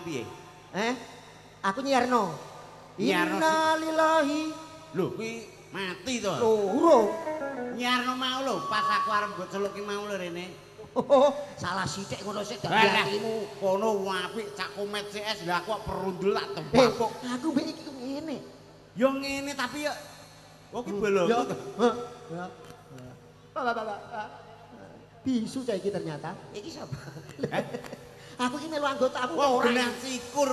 awakmu piye? Aku nyiarno. Innalillahi. Lho kuwi mati to. Lho, urung. Nyiarno mau lho, pas aku arep mbok celuki mau lho rene. Oh, salah sithik ngono sik dadi atimu. Kono apik cak komet CS lha aku kok perundul tak tembak. Aku mbek iki ngene. Ya ngene tapi ya oh ki bolongku to. Ya. Pak. Bisu cah iki ternyata. Iki sapa? Aku iki melu anggotamu Wah, ora. benang sikur.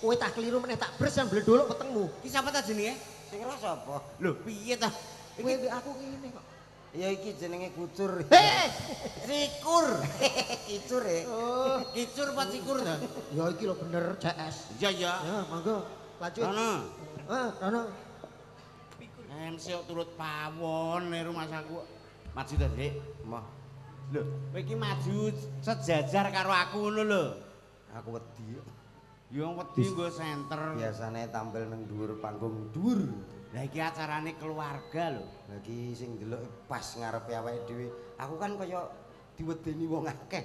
Kowe tak keliru meneh tak bres bledolok wetengmu. Ki sapa ta jenenge? Sing ora sapa? Lho, piye ta? Kowe mbek aku ngene kok. Ya iki jenenge kucur. Sikur. Kicur ya. Oh, Kicur apa sikur ta? ya iki lho bener CS. Iya ya. Ya, monggo. Lanjut. Rono. Rono. MC turut pawon ning rumah saku. Maju to, Dik. Mah, Lho, kowe iki maju sejajar karo aku ngono lho. aku wedi. Ya wedi nggo senter. Biasane tampil nang dhuwur panggung dhuwur. Lah iki acarane keluarga lho. Lagi sing delok pas ngarepe awake dhewe. Aku kan kaya diwedeni wong akeh.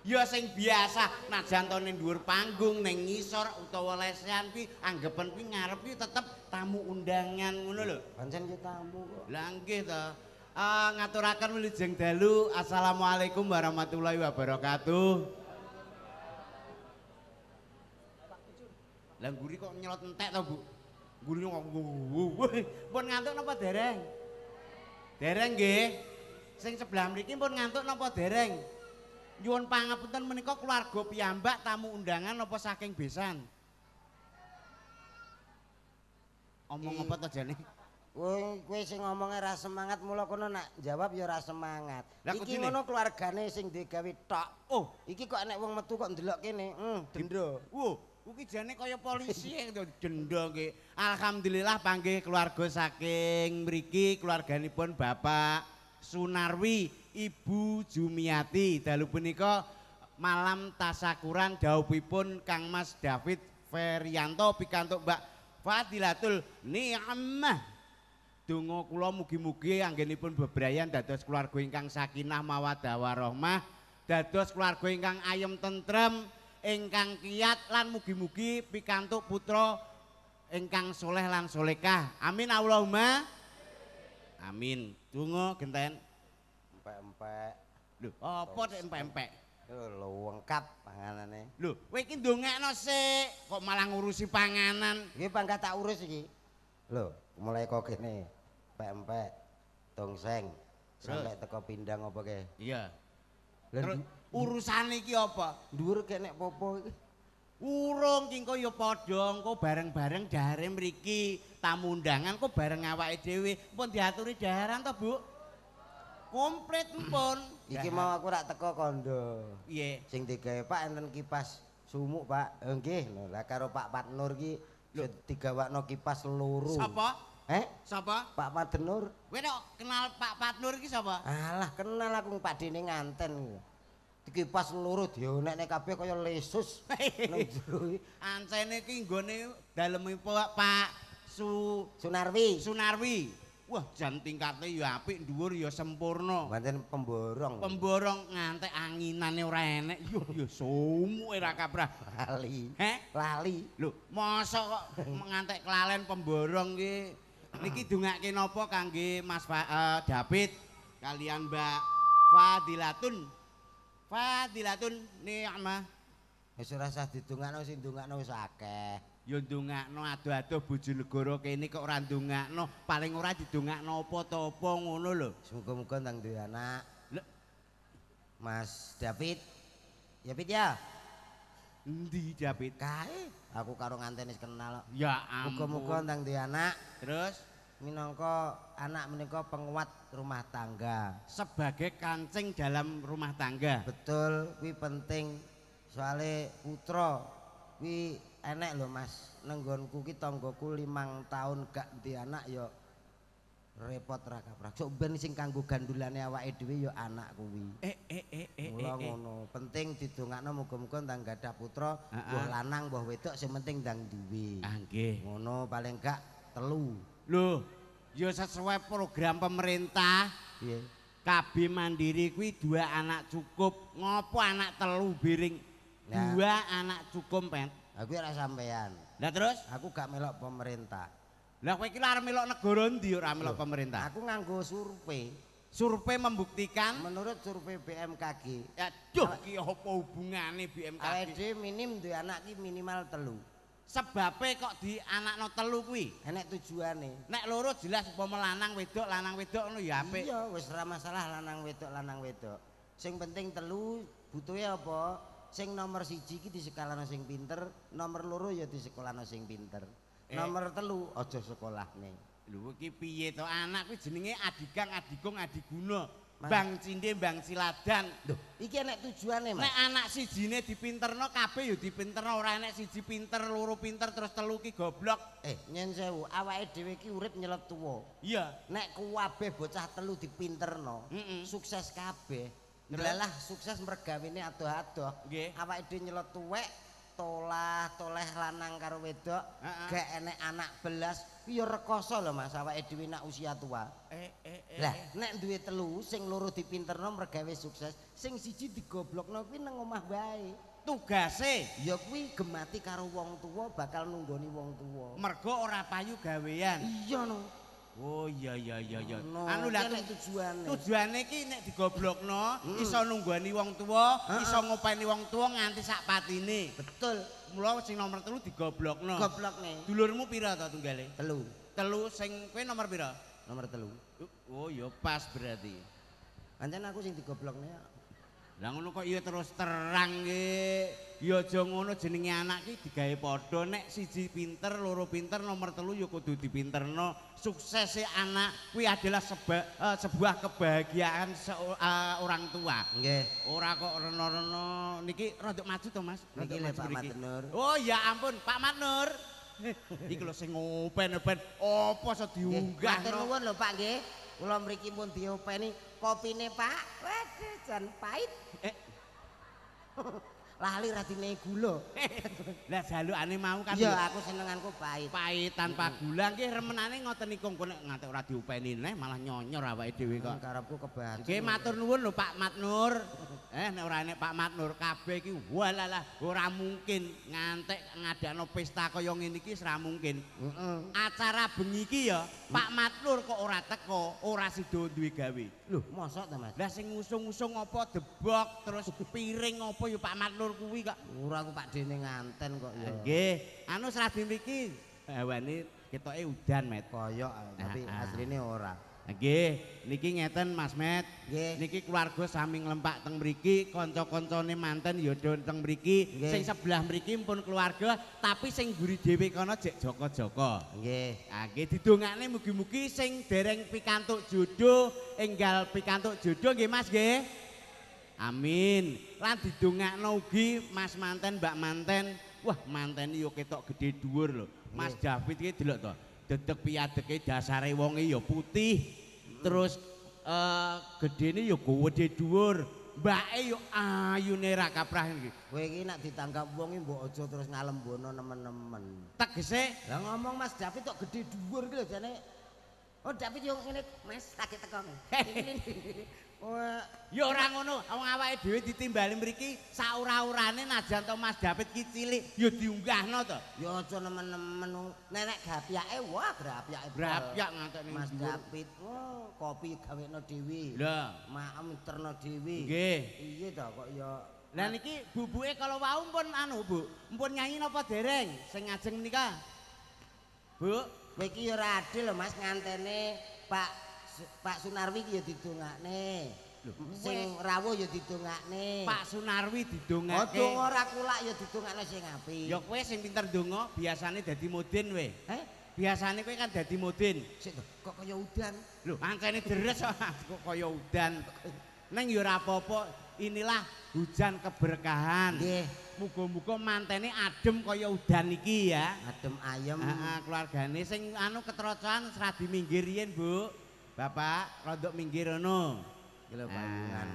Ya sing biasa najan to ning dhuwur panggung ning ngisor utawa lesehan kuwi anggepen kuwi ngarep kuwi tetep tamu undangan ngono lho. Pancen ki tamu kok. Lah nggih to. Ngaturaken wilujeng dalu. Assalamualaikum warahmatullahi wabarakatuh. Lah guri kok nyelot entek to, Bu? Guri kok pun ngantuk napa dereng? Dereng nggih. Sing sebelah mriki pun ngantuk napa dereng? Nyuwun pangapunten menika keluarga piyambak tamu undangan napa saking besan? Omong apa to jane? Kowe sing ngomongnya ra semangat mula kono nak jawab ya ra semangat. Lah, Iki kudune? ngono keluargane sing digawe tok. Oh, Iki kok enek wong metu kok ndelok kene. Denda. Kuwi jane kaya polisi to denda nggih. Alhamdulillah panggih keluarga saking mriki keluarganipun Bapak Sunarwi, Ibu Jumiati. Dalu punika malam tasakuran dawuhipun Kang Mas David Ferianto pikantuk Mbak Fadilatul Ni'amah. Donga kula mugi-mugi anggenipun bebrayan dados keluarga ingkang sakinah mawaddah warahmah, dados keluarga ingkang ayem tentrem, ingkang kiyat lan mugi-mugi pikantuk putra ingkang soleh lan solekah. Amin Allahumma. Amin. Donga genten. Empek-empek. Lho, apa nek empek-empek? Lho lengkap panganane. Lho, kowe iki ndongakno sik, kok malah ngurusi panganan. Iki pangkat tak urus iki. Lho, mulai kok kene. Empek-empek. Tongseng. Sampai teko pindang apa ke? Iya. Lah Terus urusane iki apa? dhuwur kene popo iki. Urung ki engko ya padha engko bareng-bareng dahare mriki tamu undangan kok bareng awake dhewe. Pun diaturi daharan to, Bu? Komplit mpun. Iki mau aku rak teko kondo. Piye? Sing digawe Pak enten kipas sumuk, Pak. Nggih, lho. Lah karo Pak Patnur ki digawakno kipas loro. Sapa? Sapa? Pak Patnur. Kowe nek kenal Pak Patnur iki sapa? Alah, kenal aku Pak Dene nganten. Di kipas loro dionekne kabeh kaya lesus nang jero iki. Ancene iki nggone dalemipun Pak Sunarwi. Sunarwi. Wah, jan tingkate ya apik, dhuwur ya sempurna. Pancen pemborong. Pemborong ngantek anginane ora enek. Ya sumuke ra kabrah. Lali. Lali. Lho, mosok kok ngantek kelalen pemborong ki. Niki dongake napa kangge Mas David kalian Mbak Fadilatun Ni'amah. Wis ora usah didongakno sing ndongakno wis akeh. Ya ndongakno adoh-adoh Bojonegoro kene kok ora ndongakno, paling ora didongakno apa-apa ngono lho. Muga-muga ndang duwe anak. Lho, Mas David. Ya Pit ya. endi David? Kae aku karo nganten wis kenal. Ya ampun. Muga-muga ndang duwe anak. Terus Minangka anak menika penguat rumah tangga. sebagai kancing dalam rumah tangga. Betul, kuwi penting. Soale putra kuwi enek lho Mas. Nenggonku ki tanggoku 5 tahun gak di anak ya repot ra kaprah. Sok ben sing kanggo gandulane awake dhewe ya anak kuwi. Mula ngono. Penting didongakno muga-muga ndang gadah putra, mbah lanang mbah wedok sing penting ndang duwe. Ah nggih. Ngono paling gak 3. Loh, ya sesuai program pemerintah. Piye? KB Mandiri kuwi dua anak cukup. Ngopo anak telu biring? Nah. Dua anak cukup, Pen. Aku ora sampean. Lah terus? Aku gak melok pemerintah. Lah kowe iki arep melok negara ndi ora melok pemerintah? Aku nganggo survei. Survei membuktikan Menurut survei BMKG, aduh ki apa hubungane BMKG? awake dhewe minim duwe anak ki minimal 3. Sebabe kok di anakno telu kuwi? Enek tujuane. Nek loro jelas umpama lanang wedok ngono ya apik. Iya, wis ora masalah lanang wedok. Sing penting 3 butuhe apa? Sing nomor 1 ki disekolahno sing pinter, nomor 2 ya disekolahno sing pinter. Nomor 3 aja sekolahne. Lho iki piye to anak kuwi jenenge Adikang, Adikung, Adiguna. Bang Cinde, Bang Ciladan. Loh, iki enek tujuane, Mas. Nek anak sijine dipinterno kabeh ya dipinterno, ora enek siji pinter, loro pinter terus telu ki goblok. Nyen sewu, awake dhewe ki urip nyelet tuwa. Iya. Nek kabeh bocah 3 dipinterno, sukses kabeh. Delalah sukses mergawene adoh-adoh. Nggih. Awake dhewe nyelet tuwek, toleh lanang karo wedok, gak enek anak belas, ya rekoso lho Mas awake dhewe nak usia tua. Lah, nek duwe 3 sing loro dipinterno mergawe sukses, sing siji digoblokno kuwi nang omah wae. Tugase Ya kuwi gemati karo wong tuwa bakal nunggoni wong tuwa. mergo ora payu gawean. Iya no. Oh iya. No, Anu lah nek tujuane. Tujuane ki nek digoblokno iso nunggoni wong tuwa, iso ngopeni wong tuwa nganti sak patine. Betul. Mula sing nomor 3 digoblokno. Goblokne. Dulurmu pira to tunggale? 3. Telu sing kowe nomor pira? Nomor 3. Oh ya pas berarti. Pancen aku sing digoblokne. Lah ngono kok iya terus terang nggih. Ya aja ngono jenenge anak ki digawe padha nek siji pinter, loro pinter, nomor 3 ya kudu dipinterno. Suksese anak kuwi adalah sebuah kebahagiaan orang tua. Nggih. Ora kok reno-reno niki rada maju to Mas. Niki lho Pak Matnur. Oh ya ampun Pak Matnur. Iki lho sing ngopen-open apa iso diunggah. Matur nuwun lho Pak nggih. Kula mriki pun diopeni kopine Pak. Waduh jan pahit. Lali radine gula. Lah jalukane mau kan Iya, aku senenganku pahit. pahit tanpa gula nggih remenane ngoten niku engko nek nganti ora diopeni neh malah nyonyor awake dhewe kok. Karepku kebahagiaan. Nggih matur nuwun lho Pak Matnur. Nek ora enek Pak Matnur kabeh iki walalah ora mungkin ngantek ngadakno pesta kaya ngene iki ora mungkin. Acara bengi iki ya Pak Matnur kok ora teko, ora sida duwe gawe. Loh, mosok ta Mas? Lah sing ngusung-ngusung apa debok terus piring apa ya Pak Matnur kuwi kok. Ora aku Pak Dene nganten kok ya. Nggih, anu seradi mriki hawane ketoke udan met. Koyok tapi asline ora. Nggih, niki ngeten Mas Met. Nggih. Niki keluarga sami nglempak teng mriki, kanca-kancane manten ya do teng mriki. Nggih. Sing sebelah mriki pun keluarga, tapi sing mburi dhewe kono jek Joko-Joko. Nggih. Ah nggih didongakne mugi-mugi sing dereng pikantuk jodoh, enggal pikantuk jodoh nggih Mas nggih. Amin. Lan didongakno ugi Mas manten, Mbak manten. Wah, manten yo ketok gede dhuwur lho. Mas David iki delok to. Dedeg piyadeke dasare wonge ya putih. Terus gedene ya gede dhuwur. Mbake yo ayune ra kaprah iki. Kowe iki nek ditanggap wong iki mbok aja terus ngalembono nemen-nemen. Tegese Lah ngomong Mas David kok gede dhuwur iki lho jane. Oh David yo ngene Mas lagi teko. Wah, ya ora ngono, wong awake dhewe ditimbali mriki saura-urane najan to Mas David ki cilik ya diunggahno to. ya aja nemen-nemen nenek gapyake wah grapyake. Grapyak nganteni Mas David. Wah, kopi gawekno dhewe. Lah, Maem terno dhewe. nggih. Iya to kok ya. Lah niki bubuke kalau wau pun anu, Bu. Mpun nyanyi napa dereng sing ngajeng menika? Bu, Kowe iki ya ora adil lho Mas ngantene Pak Sunarwi ki ya didongakne. Sing rawuh ya didongakne. Pak Sunarwi didongake. Aja ora kulak ya didongakne sing apik. Ya kowe sing pinter donga biasane dadi mudin we. Biasane kowe kan dadi mudin. Sik to, kok kaya udan. Lho, ancene deres kok kaya udan. Neng ya ora apa-apa, inilah hujan keberkahan. Nggih. Muga-muga mantene adem kaya udan iki ya. Adem ayem. Heeh, keluargane sing anu ketrocoan seradi minggir riyen, Bu. Bapak, rodok minggir ngono. Iki lho panjenengan.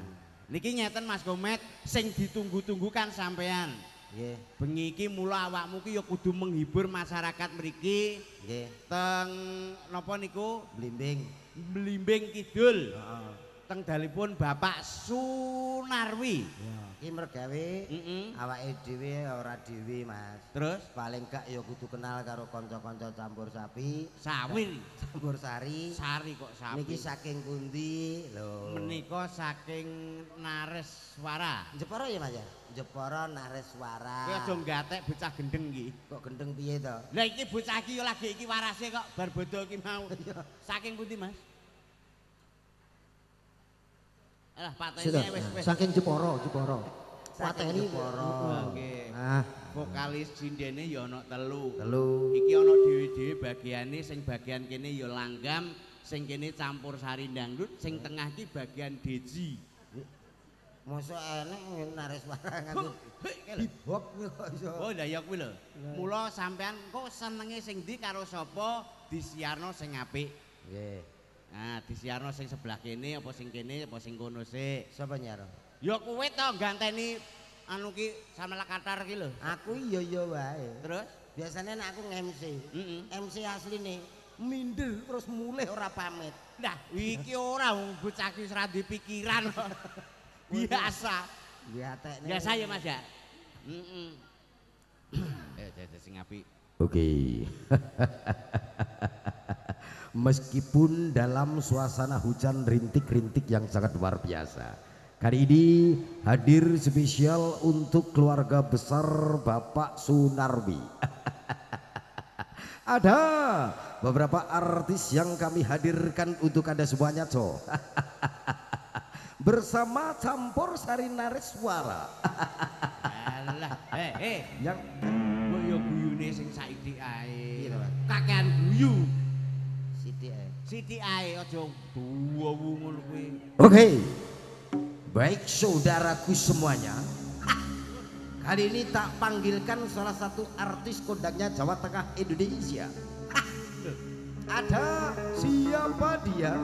Niki nyeten Mas Komet sing ditunggu-tunggu kan sampean. Nggih. Bengi iki mula awakmu ki ya kudu menghibur masyarakat mriki Nggih. teng napa niku Blimbing. Blimbing Kidul. Heeh. teng dalipun Bapak Sunarwi. Iki mergawe Heeh. awake dhewe ora dhewe, Mas. Terus Paling gak ya kudu kenal karo kanca-kanca campur sapi, sawir campur sari. sari kok sapi. Niki saking pundi lho? Menika saking Nareswara. Jepara ya, Mas ya? Jepara Nareswara. Kowe aja nggatek bocah gendeng iki. Kok gendeng piye to? Lah iki bocah iki yo lagi iki warase kok bar bodho iki mau. Saking pundi, Mas? Alah patene Sudah, wis. saking Jepara. Saking Pateni. Jepara. Nggih. Ah, Vokalis jindene ya ana telu. Telu. Iki ana dhewe-dhewe bagiane sing bagian kene ya langgam, sing kene campur sari dangdut, sing tengah iki bagian deji. Mosok enek Nareswara nganggo hip hop kok iso. Oh lah ya kuwi lho. Mula sampean kok senenge sing ndi karo sapa disiarno sing apik. Nggih. Nah, disiarno sing sebelah kene apa sing kene apa sing kono sik. Sapa nyaro? Ya kowe to ganteni anu ki Samela Katar ki lho. Aku iya wae. Terus Biasanya nek aku nge-MC. Heeh. MC asline minder terus mulih ora pamit. Nah, iki ora wong bocah ki wis ra duwe pikiran. Biasa. Biatekne. Biasa ya Mas ya. Heeh. Ayo sing apik. Oke. Meskipun dalam suasana hujan rintik-rintik yang sangat luar biasa, kali ini hadir spesial untuk keluarga besar Bapak Sunarwi. Ada beberapa artis yang kami hadirkan untuk Anda semuanya, co. Bersama campur sari Nareswara. Alah, Yang kok ya guyune sing saiki ae. Iya, Mas. Kakean guyu. Sithik ae. Siti ae aja duwu ngono kuwi. Oke, baik saudaraku semuanya. Kali ini tak panggilkan salah satu artis kondangnya Jawa Tengah Indonesia. Ada siapa dia?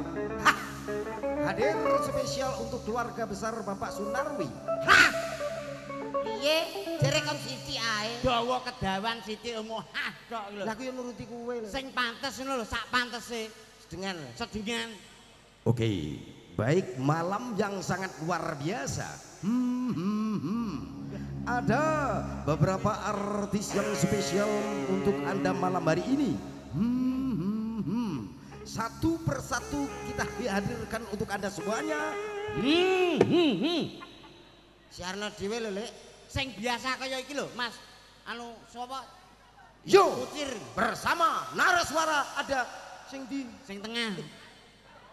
Hadir spesial untuk keluarga besar Bapak Sunarwi. Piye? Jere kon sithik ae. Dawa kedawan Siti omong hah tok lho. Lah aku yo nuruti kowe lho. Sing pantes ngono lho, sak pantese. Sedengan. Sedingan. Oke, baik malam yang sangat luar biasa. Ada beberapa artis yang spesial untuk Anda malam hari ini. Satu persatu kita hadirkan untuk Anda semuanya. Siarno dhewe lho, Lek. Sing biasa kaya iki lho, Mas. Anu sapa? Yo, Kucir bersama Nareswara ada sing di sing tengah.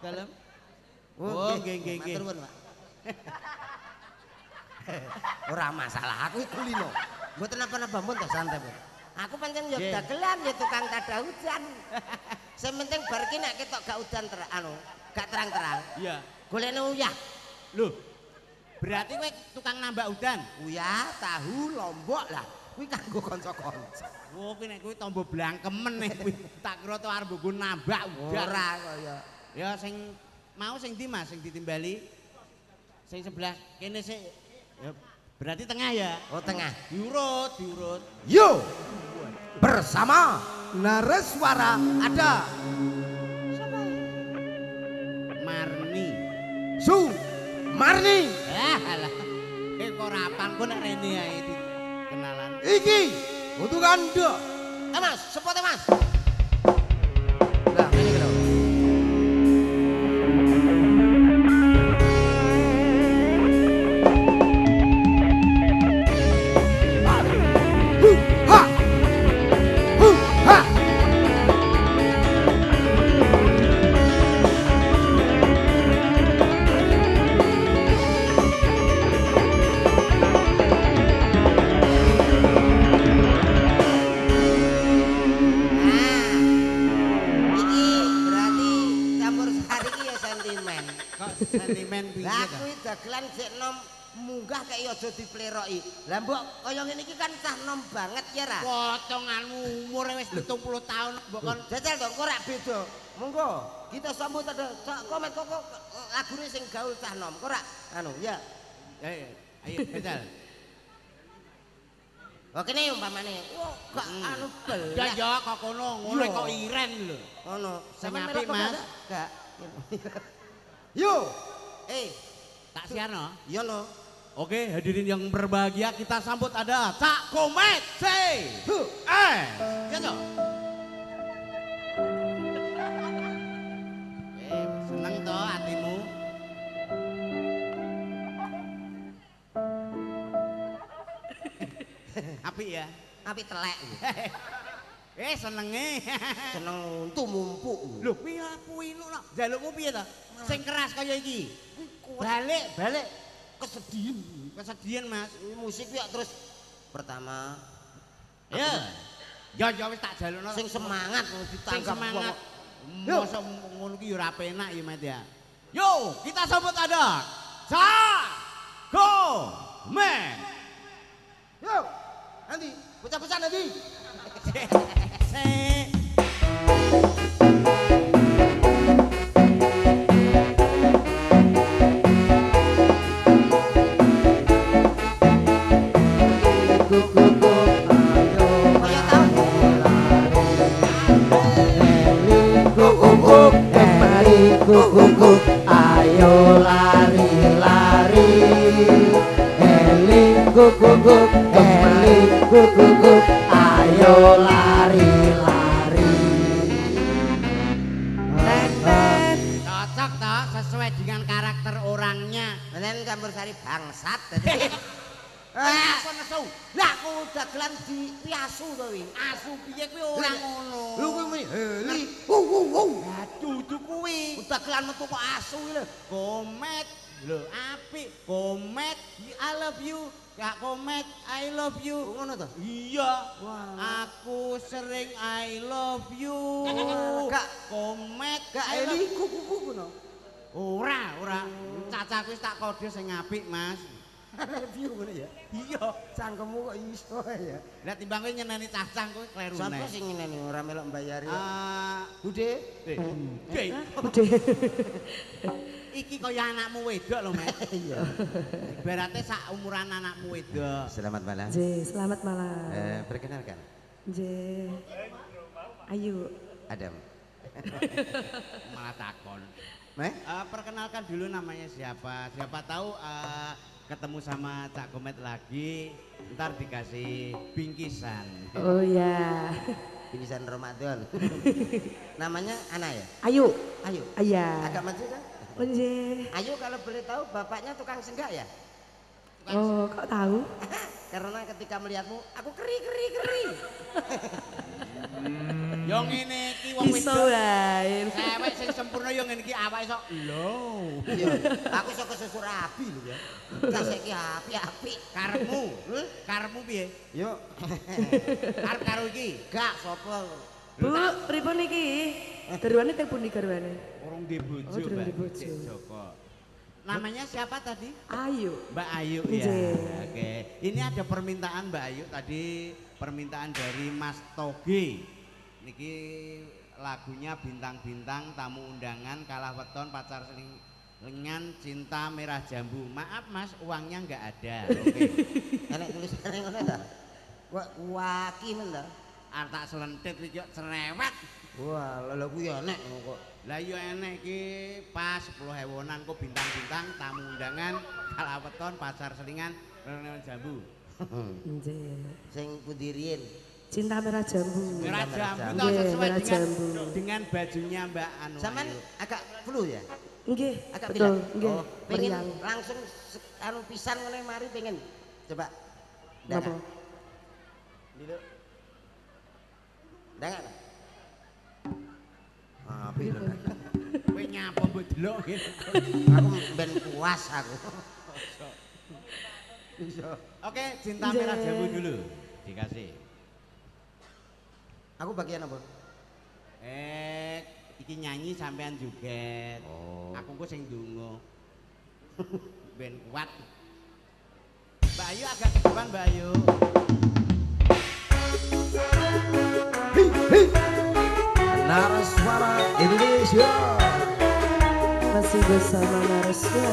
Dalem. Oh, nggih. Matur nuwun, Pak. Ora masalah, aku iku lino. Mboten napa-napa, mun ta santai, Pak. Aku pancen yo Nggih. dagelan ya tukang tada hujan. Sing penting bar ki nek ketok gak udan gak terang-terang. Iya. Golekne uyah. Lho. Berarti kowe tukang nambah udan. Uyah, tahu, lombok lah. Kuwi kanggo kanca-kanca. Oh, kuwi nek kuwi tombo blangkemen nek kuwi. Tak kira to arep nggo nambah udan. Ora kaya. Ya sing mau sing ndi Mas, sing ditimbali. Sing sebelah kene sik. Ya berarti tengah ya. Oh, tengah. Diurut. Yo, bersama Nareswara ada Marni. Marni. Alah. Kok rapan kok nek rene ae dikenalan. Iki untuk Anda. Mas, sepote Mas. Nah, ini kenapa? Sentimen piye Lah ta? kuwi dagelan sik nom munggah kaya aja dipleroki. Lah mbok kaya ngene iki kan cah nom banget ya ra. Potonganmu umure wis 70 tahun mbok kon Jajal dong kok ora beda. Monggo kita sambut ada komen kok lagune sing gaul cah nom. Kok ora anu ya. ayo Jajal. Oh kene umpamane. Wah gak anu Ya belas. ya kok kono, ngono Iya. kok iren lho. Ngono. Sing Sampeyan apik, melok Mas. Gak. Yo, Tak siano. Iya no. Oke, hadirin yang berbahagia, kita sambut ada Cak Komet C. Ya toh? Seneng toh hatimu? Apik ya? Apik telek. Senenge. Seneng tumumpu. Lho, piye kuwi no? Jalukmu piye to? Sing keras kaya iki. Balik. Kesedihan, Mas. Ini musik ya terus pertama. Ya wis tak jalukno. Sing semangat ditanggap semangat. Mosok ngono ki yo ora penak ya, Mat ya. Yo, kita sambut ada Cak Komet. Yo, nanti bocah-bocah nanti. Guguk ayo lari-lari eling guguk eling guguk ayo lari-lari. Cocok toh sesuai dengan karakter orangnya. Menen campur sari bangsat tadi. Apa nesu? Lah aku dagelan di piasu to wi. Asu piye kuwi ora ngono. Lho kuwi muni heli. Aduh dudu kuwi. Dagelan metu kok asu iki lho. Komet. Lho apik. Komet, I love you. Kak Komet, I love you. Ngono to? Iya. Aku sering I love you. Kak Komet, Kak I love Eli kuku ngono. Ora. Cacaku wis tak kode sing apik, Mas. Review ngono ya. Iya. Cangkemmu kok iso ya. Lah timbang kowe nyeneni cacang kowe kleru Sapa neh. sing ngene ora melok mbayari. Bude. Bude. Iki kaya anakmu wedok lho, Mas. Iya. Ibaratnya sak umuran anakmu wedok. Selamat malam. Selamat malam. Perkenalkan. Ayu. Adam. Malah takon. Meh? Perkenalkan dulu namanya siapa. Siapa tahu ketemu sama Cak Komet lagi, ntar dikasih bingkisan. Oh ya. Bingkisan Ramadan. Namanya Ana ya? Ayu. Ayu. Iya. Agak maju kan? Ayu kalau boleh tahu bapaknya tukang senggak ya? Oh, kok tahu? Karena ketika melihatmu, aku keri. Yo ngene iki wong Iso wedok. wae. Cewek sing sempurna yo ngene iki awake sok lho. Iya, aku iso kesusu rabi lho ya. Kasih ki api-api. Karepmu piye? Yo. Arep karo iki? Gak sapa. Bu, pripun iki? Garwane teng pundi garwane? Urung di bojo, Oh, durung Mbak. di bojo. Cek Joko. Namanya siapa tadi? Ayu. Mbak Ayu ya. Nggih. Oke. Ini ada permintaan Mbak Ayu tadi, permintaan dari Mas Toge. Niki lagunya bintang-bintang, tamu undangan, kalah weton, pacar selingan, cinta merah jambu. Maaf Mas, uangnya nggak ada. Oke. Enek tulisannya ngono ta? Waki men ta? Tak selentit iki cerewet. Wah, lha kuwi enek kok. Lah yo enek iki pas 10.000-an kok bintang-bintang, tamu undangan, kalah weton, pacar selingan, merah jambu. Nggih. Sing pundi riyen? Cinta merah jambu. Merah jambu Nggih, toh sesuai merah dengan jambu. dengan bajunya Mbak Anu. Sampean Ayu. agak flu ya? Nggih, Agak betul. pilek? Nggih. Oh, pengen Meriang. langsung anu pisan ngene mari pengen. Coba. Napa? Dulu. Ndak. Api lho. Kowe nyapa mbok delok ngene. Aku ben puas aku. Oke, cinta merah jambu dulu. Dikasih. Aku bagian apa? Iki nyanyi sampean joget. Oh. Aku kok sing ndonga. Ben kuat. Mbak Ayu agak ke depan Mbak Ayu. Naraswara Indonesia. Masih bersama Narasya.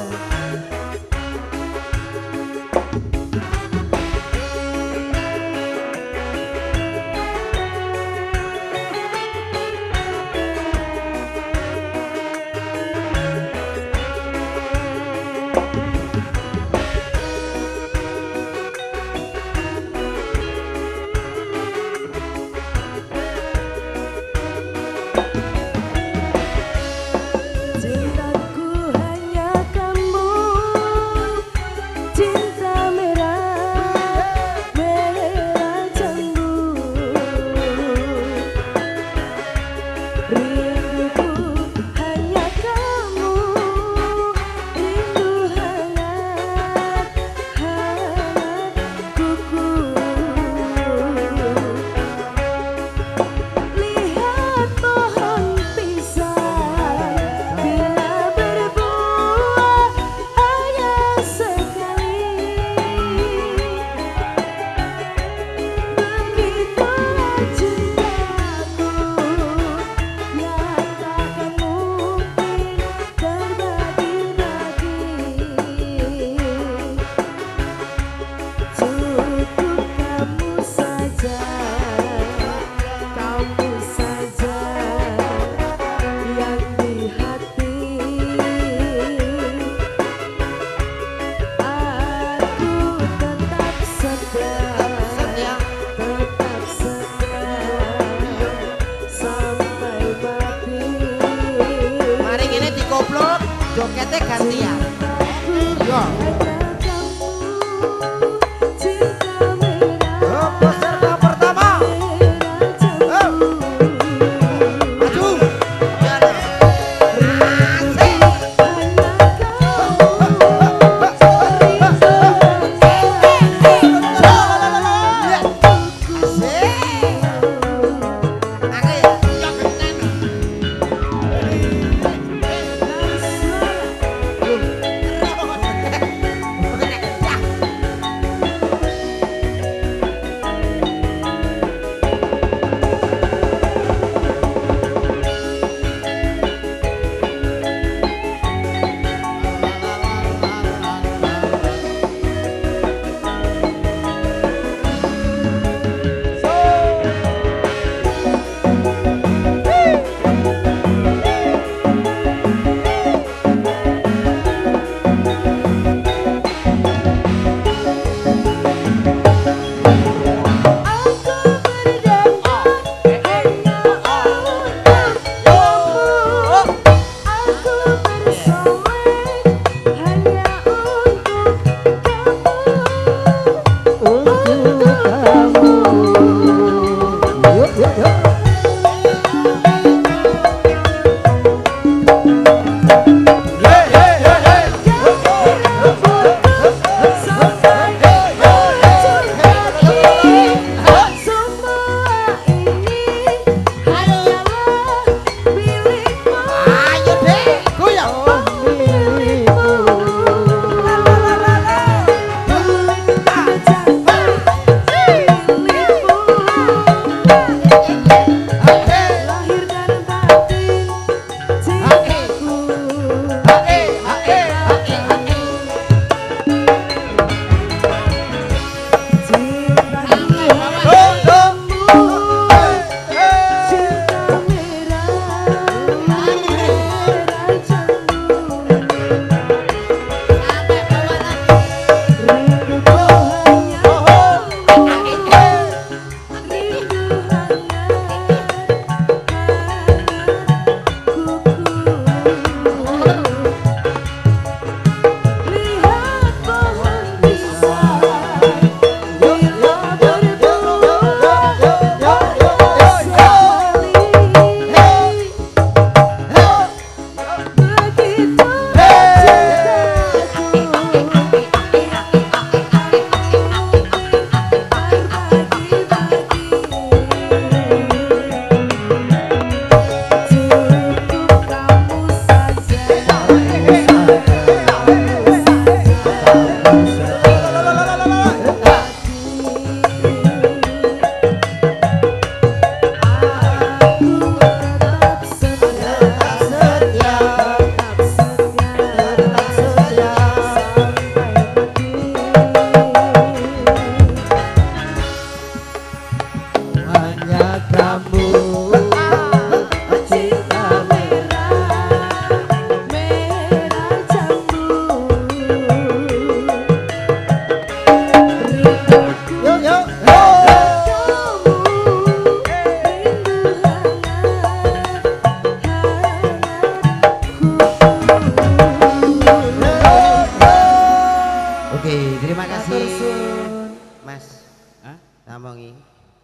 Samongi.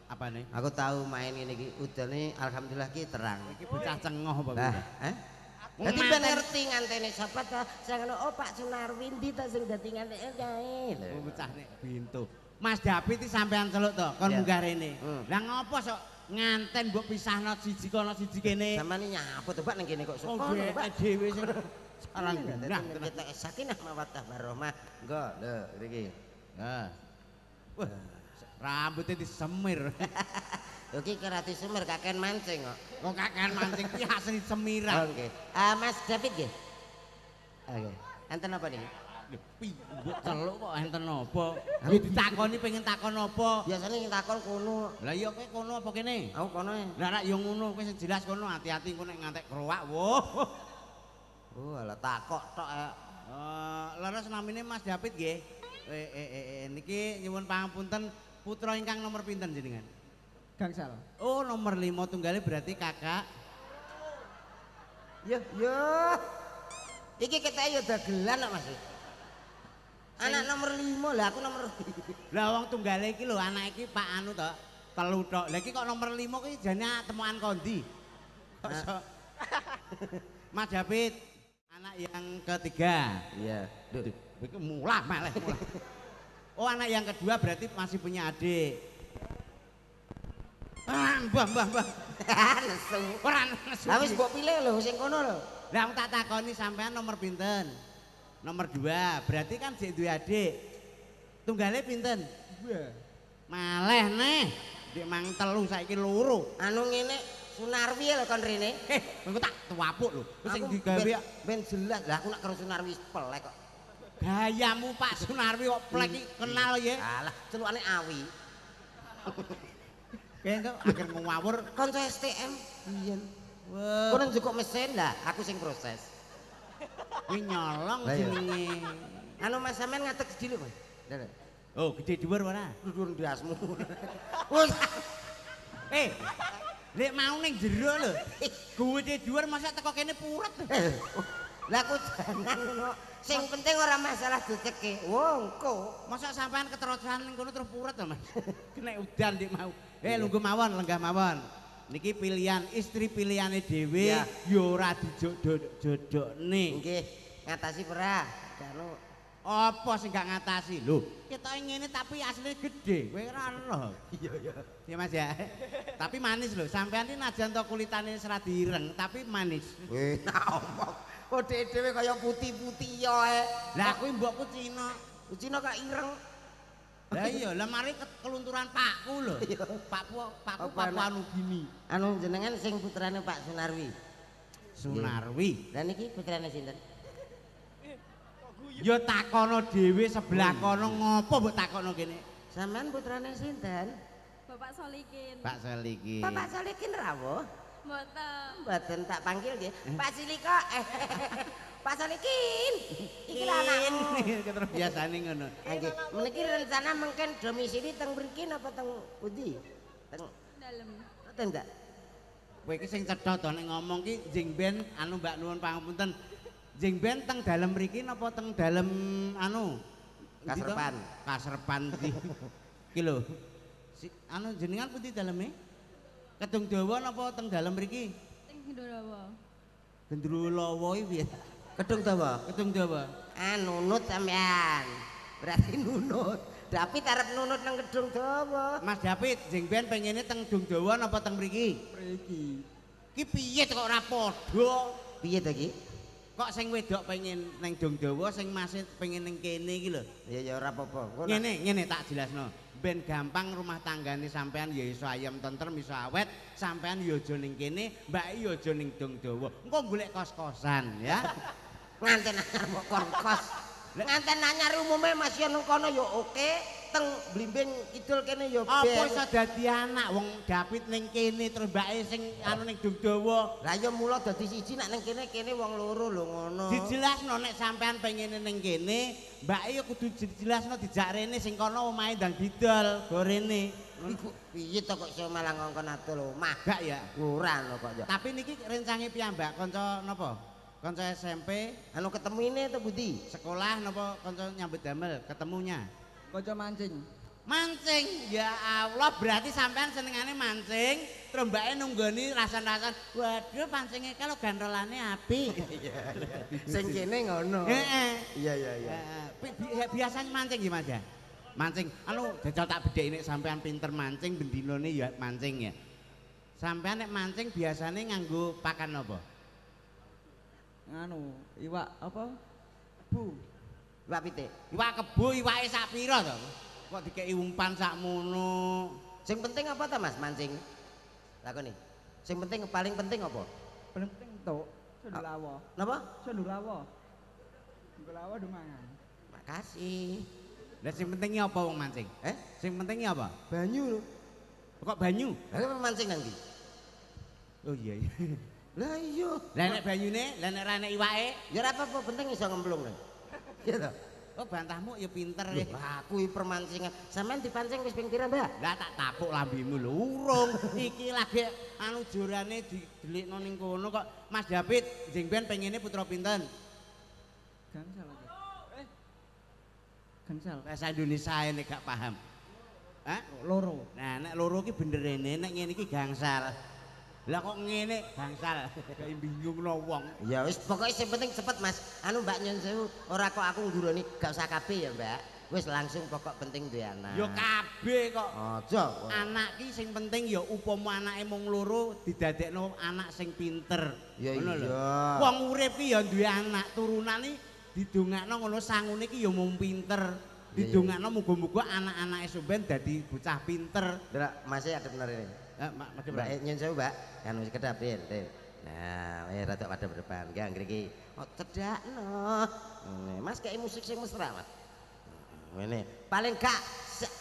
Apa nih? Aku tahu main ini ki udane alhamdulillah ki terang. Iki bocah cengoh apa Nah, piye? Dadi ben ngerti ngantene sapa ta? Sing ngono oh Pak Sunarwi ndi ta sing dadi ngantene kae lho. Oh, bocah nek bintu. Mas David iki sampean celuk to, kon Iya. munggah rene. Hmm. Lah ngopo sok nganten mbok pisahno siji kono siji kene? Samane nyaput to Pak ning kene kok Oh, suka dheweke Pak. dhewe sing saran Nah, nah, kita sakinah mawaddah warahmah. Engko lho iki. Nah. Wah, rambutnya disemir. Oke kerati sumber kaken mancing kok. Kok kakean mancing ki asli semiran. Oke. Mas David nggih. Oke. Enten apa nih? Lho, mbok celuk kok enten apa? Ya ditakoni pengen takon apa? Biasanya yang takon kono. Lah iya kowe kono apa kene? Aku kono ya. Lah rak yo ngono, kowe sing jelas kono hati-hati engko nek ngantek keruak. Woh. Oh, alah takok tok ya. Leres namine Mas David nggih. Niki nyuwun pangapunten putra ingkang nomor pinten jenengan? Gangsal. Oh, nomor 5 tunggale berarti kakak. Yo. Iki kita yo dagelan kok Mas. Anak nomor 5 lah aku nomor Lah wong tunggale iki lho anak iki Pak anu to, telu tok. Lah iki kok nomor 5 ki jane temuan kondi. Kok iso? Mas David, anak yang ketiga. Iya. Duh, iki mulah malah mulah. Oh, anak yang kedua berarti masih punya adik. Mbah. Nesu. Ora nesu. Lah wis mbok pilih lho sing kono lho. Lah aku tak takoni sampean nomor pinten? Nomor 2, berarti kan sik duwe adik. Tunggale pinten? 2. Maleh neh. Dik mang 3 saiki 2. Anu ngene Sunarwi lho kon rene. Engko tak tuwapuk lho. Terus sing Aku digawe ben jelas. Lah aku nak karo Sunarwi pelek kok. gayamu Pak Sunarwi kok plek iki kenal ya. Alah, celukane Awi. Kayak kok akhir ngawur. Kanca STM. Iya. Wah, Kono njukuk mesin lah, aku sing proses. kuwi nyolong Lah iya. jenenge. Anu Mas sampean ngatek sedhi lho, Mas. Oh, gede dhuwur ora? Dhuwur ndiasmu. Wes. Lek mau ning jero lho. Gede dhuwur masa teko kene puret. Lah aku jangan ngono. Sing penting ora masalah diceke. Wongko. Masa sampean keterusan ning kono terus puret to, Mas? Kena udan dik mau. Lungguh mawon, lenggah mawon. Niki pilihan istri pilihane dhewe Ya. ya ora dijodhok-jodhokne. Nggih, ngatasi pera. Anu Apa sing gak ngatasi? Lho, ketoke ngene tapi asline gede. Kowe ora roh. iya. Ya Mas ya. Tapi manis lho. Sampean iki najan to kulitane seradi ireng tapi manis. Weh, omong. Kok dhewe kaya putih-putih ya. Lah kuwi mbokku Cina. Cina kok ireng. Lah iya, lah mari kelunturan pakku lho. Pakku Apa Papua anak? anu gini. Anu jenengan sing putrane Pak Sunarwi. Sunarwi. Lah niki putrane sinten? Ya takono dhewe sebelah kono ngopo mbok takono kene? Sampean putrane sinten? Bapak Solikin. Pak Seliki. Bapak Solikin rawuh. Mboten. Mboten tak panggil nggih. Pak Silika. Pak Solikin. Iki lho anakmu. Keterbiasane ngono. Nggih. Meniki rencana mungkin domisili teng mriki napa teng pundi? Teng Dalem. Mboten enggak? Kowe iki sing cetha to nek ngomong ki jeng ben anu Mbak nuwun pangapunten. Jeng ben teng dalem mriki napa teng dalem anu Kasrepan. Kasrepan iki. Ki lho. Anu jenengan pundi daleme? Kedung dawa napa teng dalem mriki? Teng Gendarawa. Gendrulowo iki piye? Kedung dawa. Kedung dawa. Nunut sampean. Berarti nunut. David arep nunut nang kedung dawa. Mas David, jeng ben pengene teng Dung Dawa napa teng mriki? Mriki. Ki piye kok ora padha? Piye to iki? Kok sing wedok pengen neng Dung Dawa, sing masih pengen neng kene iki lho. Ya ora apa-apa. Ngene tak jelasno. Ben gampang rumah tanggane sampean ya iso ayem tentrem iso awet, sampean ya aja ning kene, mbake ya aja ning Dung Dawa. Engko golek kos-kosan ya. Nganten anyar kok kon kos. Nganten anyar umume masih nang kono ya oke. Teng Blimbing Kidul kene ya Apa iso dadi anak wong David ning kene terus mbake sing anu ning Dung Dawa. Lah ya mula dadi siji nek ning kene wong loro lho ngono. Dijelasno nek sampean pengen ning kene, mbake ya kudu dijelasno dijak rene sing kono omahe ndang didol gorene. Iku piye to kok iso malah ngongkon atul omah? Gak ya. Ora lho kok ya. Tapi niki rencange piyambak kanca napa? Kanca SMP, Anu ketemune to Budi? sekolah napa kanca nyambut damel ketemunya? Kanca mancing. Mancing, ya Allah berarti sampean senengane mancing, terus mbake nunggoni rasan-rasan. Waduh pancingnya kalau gandrolane apik. Sing kene ngono. Heeh. Iya iya iya. Biasanya mancing ya Mas ya. Mancing, anu jajal tak bedheki nek sampean pinter mancing bendinone ya mancing ya. Sampean nek mancing biasanya nganggo pakan apa? Anu, iwak apa? Bu. Iwak pitik. Iwak kebo, iwake sak pira to? Kok dikeki umpan sakmono. Sing penting apa ta Mas mancing? Lakoni. Sing penting paling penting apa? Penting tok, sundulawa. Napa? Sundulawa. Sundulawa dumangan. Makasih. Lah sing pentingnya apa wong mancing? Sing pentingnya apa? Banyu lho. Kok banyu? Lah mancing nang ndi? Oh iya iya. Lah iya. Lah nek banyune, lah nek ra nek iwake, Ya ora apa-apa penting iso ngemplung lho. Iya toh? oh bantahmu ya pinter ya. Lah aku iki permancingan. Sampeyan dipancing wis ping pira, Mbak? Lah tak tapuk lambemu lho urung. Iki lagi anu jurane didelikno ning kono kok Mas David jeng ben pengene putra pinten? Gangsal aja. Gangsal. Bahasa Indonesia nek gak paham. Hah? Loro. Nah nek loro ki bener rene nek ngene iki gangsal. Lah kok ngene gangsal. Kayak bingungno wong. Ya wis pokoknya sing penting cepet Mas. Anu Mbak nyun sewu, ora kok aku ngguroni gak usah kabeh ya Mbak. Wis langsung pokok penting duwe anak. Ya kabeh kok. Aja. Anak ki sing penting ya upama anake mung loro didadekno anak sing pinter. Ya Ngono lho. iya. Wong urip ki ya duwe anak, turunane didongakno ngono sangune ki ya mung pinter. Didongakno muga-muga anak-anake sampean dadi bocah pinter. Ndelok masih ada bener ini. Mbak nyun sewu Mbak. Anu sekedap Den. Nah, rada pada depan. Gak ngriki. Oh cedakno. Mas kayak musik sing mesra Mas. Ini paling gak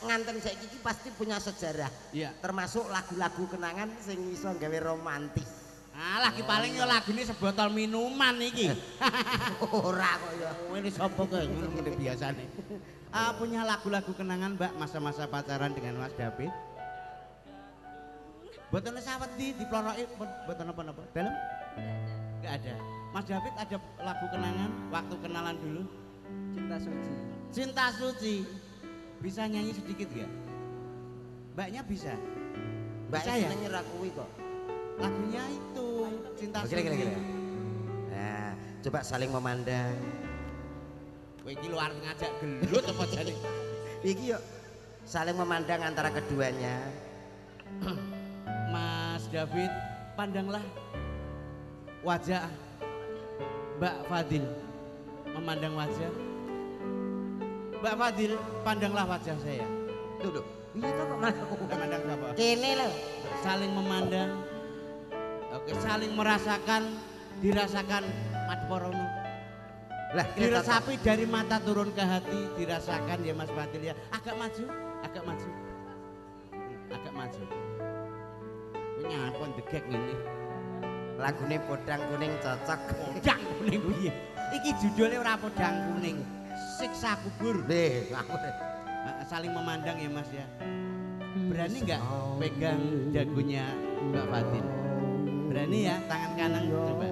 nganten saiki iki pasti punya sejarah. Iya. Termasuk lagu-lagu kenangan sing iso gawe romantis. Alah ki paling ya lagune sebotol minuman iki. Ora kok ya. Ini sapa kok ngene biasane. Punya lagu-lagu kenangan Mbak masa-masa pacaran dengan Mas David? Boten sawet di ploroki boten napa-napa. Dalem? Enggak ada. Mas David ada lagu kenangan waktu kenalan dulu? Cinta suci. Cinta suci. Bisa nyanyi sedikit gak? Mbaknya bisa. Mbak Bisa ya? seneng ra kuwi kok. Lagunya itu Cinta Gini, Suci. gini. Nah, coba saling memandang. Kowe iki luar ngajak gelut apa jane? Iki yuk saling memandang antara keduanya. Mas David, pandanglah wajah Mbak Fadil. Memandang wajah Mbak Fadil, pandanglah wajah saya. Duduk. Iya toh kok malah. Memandang siapa? Kene lho. Saling memandang. Oke, saling merasakan, dirasakan Madporono. Lah, Diresapi dari mata turun ke hati, dirasakan ya Mas Fadil ya. Agak maju, agak maju. Agak maju. Punya apa degek ini? lagune podang kuning cocok. Podang kuning piye? Iki judulnya ora podang kuning. Siksa kubur. Nih, ngawur. Saling memandang ya Mas ya. Berani nggak pegang dagunya Mbak Fatin? Berani ya, tangan kanan coba.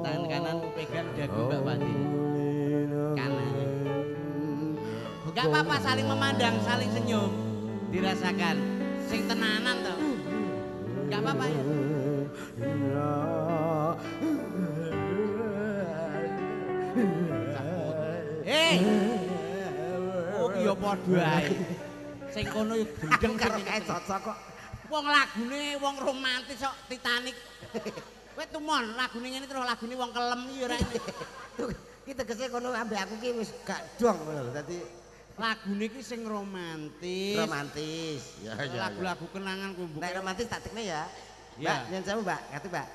Tangan kanan pegang dagu Mbak Fatin. Kanan. Gak apa-apa, saling memandang, saling senyum. Dirasakan. Sing tenanan toh. Gak apa-apa ya. Oh iya padha ae. Sing kono yo gendeng kae cocok kok. Wong lagune wong romantis kok Titanic. Kowe tumon lagune ngene terus lagune wong kelem iki ora. Ki tegese kono ambek aku ki wis gak dong ngono lho. Dadi lagune iki sing romantis. romantis. Ya ya. Lagu-lagu kenangan kumpul. Nek romantis tak tekne ya. Ya. Mbak, nyen sewu Mbak, ngerti Mbak?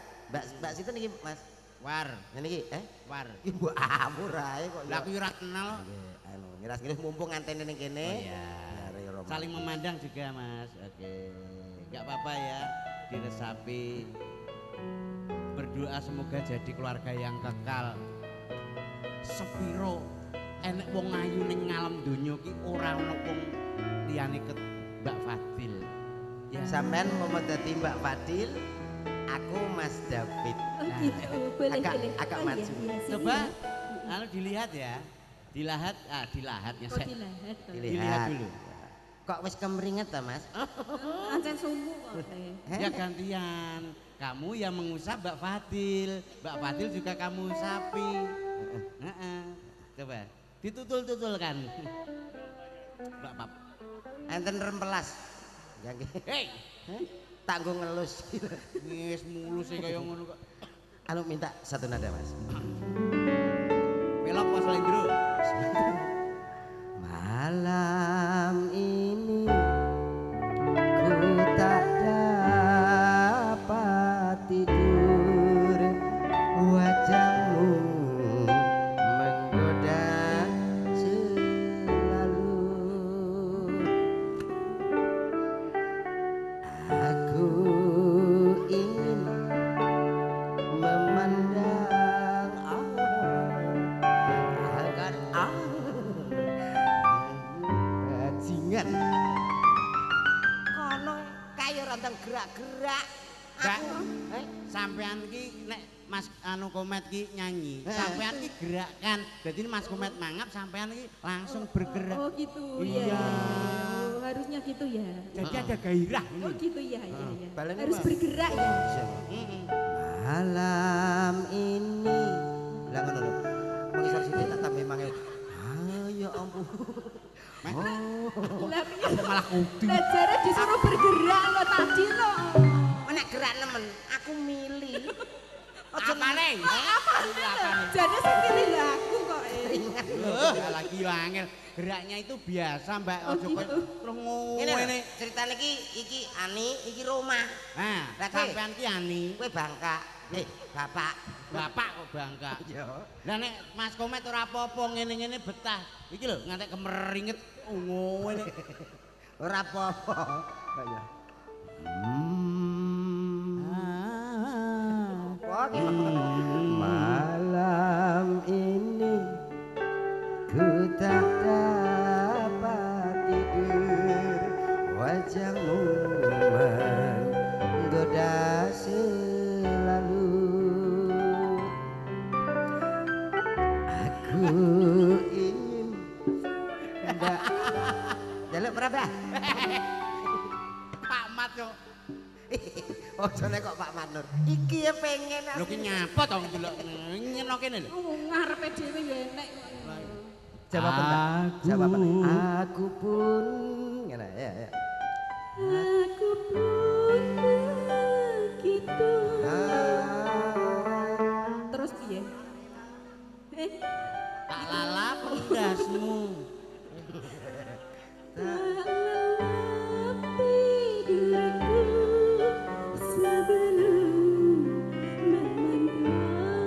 Mbak sinten iki Mas? War, Ngene iki, war. Iki mbok amur ae kok ya. Lah aku ora kenal. Nggih, anu ngiras-ngiris mumpung ngantene ning kene. Oh iya. Nyari romantis. Saling memandang juga Mas. Oke. Enggak apa-apa ya. Diresapi. Berdoa semoga jadi keluarga yang kekal. Sepiro enek wong ayu ning ngalem donya ki ora ana wong liyane ke Mbak Fadil. Ya. Sampean mau dadi Mbak Fadil, aku Mas David. Oh gitu, boleh agak- boleh. agak Oh, maju. Iya, iya, Coba sini. anu dilihat ya. Dilahat, dilahatnya Oh saya. dilahat. Dilihat dulu. Kok wis kemringet ta, Mas? Ancen sumu kok. Ya gantian. Kamu yang mengusap Mbak Fadil. Mbak Fadil juga kamu usapi. Heeh. Coba ditutul-tutulkan. Mbak Pap. Enten rempelas. Ya nggih. Hei, Tanggung ngelus. wis mulus kaya ngono kok. Anu minta satu nada, Mas. Melok pos Lendro. Malam ini ku tak dapat tidur, wajahmu menggoda selalu. Aku ingin memandang agar bajingan kono kaya rantang gerak-gerak. Mbak, Aku sampean ki nek Mas anu Komet ki nyanyi, sampean ki gerakan. Jadi Mas Komet mangap, sampean ki langsung bergerak. Oh gitu. Iya. Oh, harusnya gitu ya. Jadi ada gairah ini. Oh gitu ya, ya, ya. Balenya Harus apa? bergerak ya. Mm-mm. malam ini lah ngono lho. Mengisor sithik tak tambah mangel. Ah ya ampun. Lah piye? Malah kudu. Lah jare disuruh bergerak lo tadi lo. Nek gerak nemen aku milih. Aja Apane? Apane? Jane sing pilih lah aku kok. Loh, lagi angel. Geraknya itu biasa, Mbak. Oh, Ojo koyo gitu. terus Ngene lho, ngene. ceritane iki Ani, iki Roma. Nah, Lah, Ki. sampean ki ani. Kowe Bangka. Bapak. Bapak kok bangga. Iya. Lah nek Mas Komet ora apa-apa ngene-ngene betah. Iki lho ngantek kemeringet ngene. Ora apa-apa. Ya. Malam ini ku tak dapat tidur, wajahmu menggoda selalu. Aku ingin Mbak jaluk berapa? Pak Mat kok. Ojone kok Pak Manur. Iki ya pengen Lho ki nyapa to ndelok ngeno kene lho. Oh, ngarepe dhewe ya enek kok. jawaban Mbak. Jawaban. Aku pun ngene ya ya. Aku pun begitu. Terus piye? Tak lalap endasmu. Lalap tidurku sebelum memandang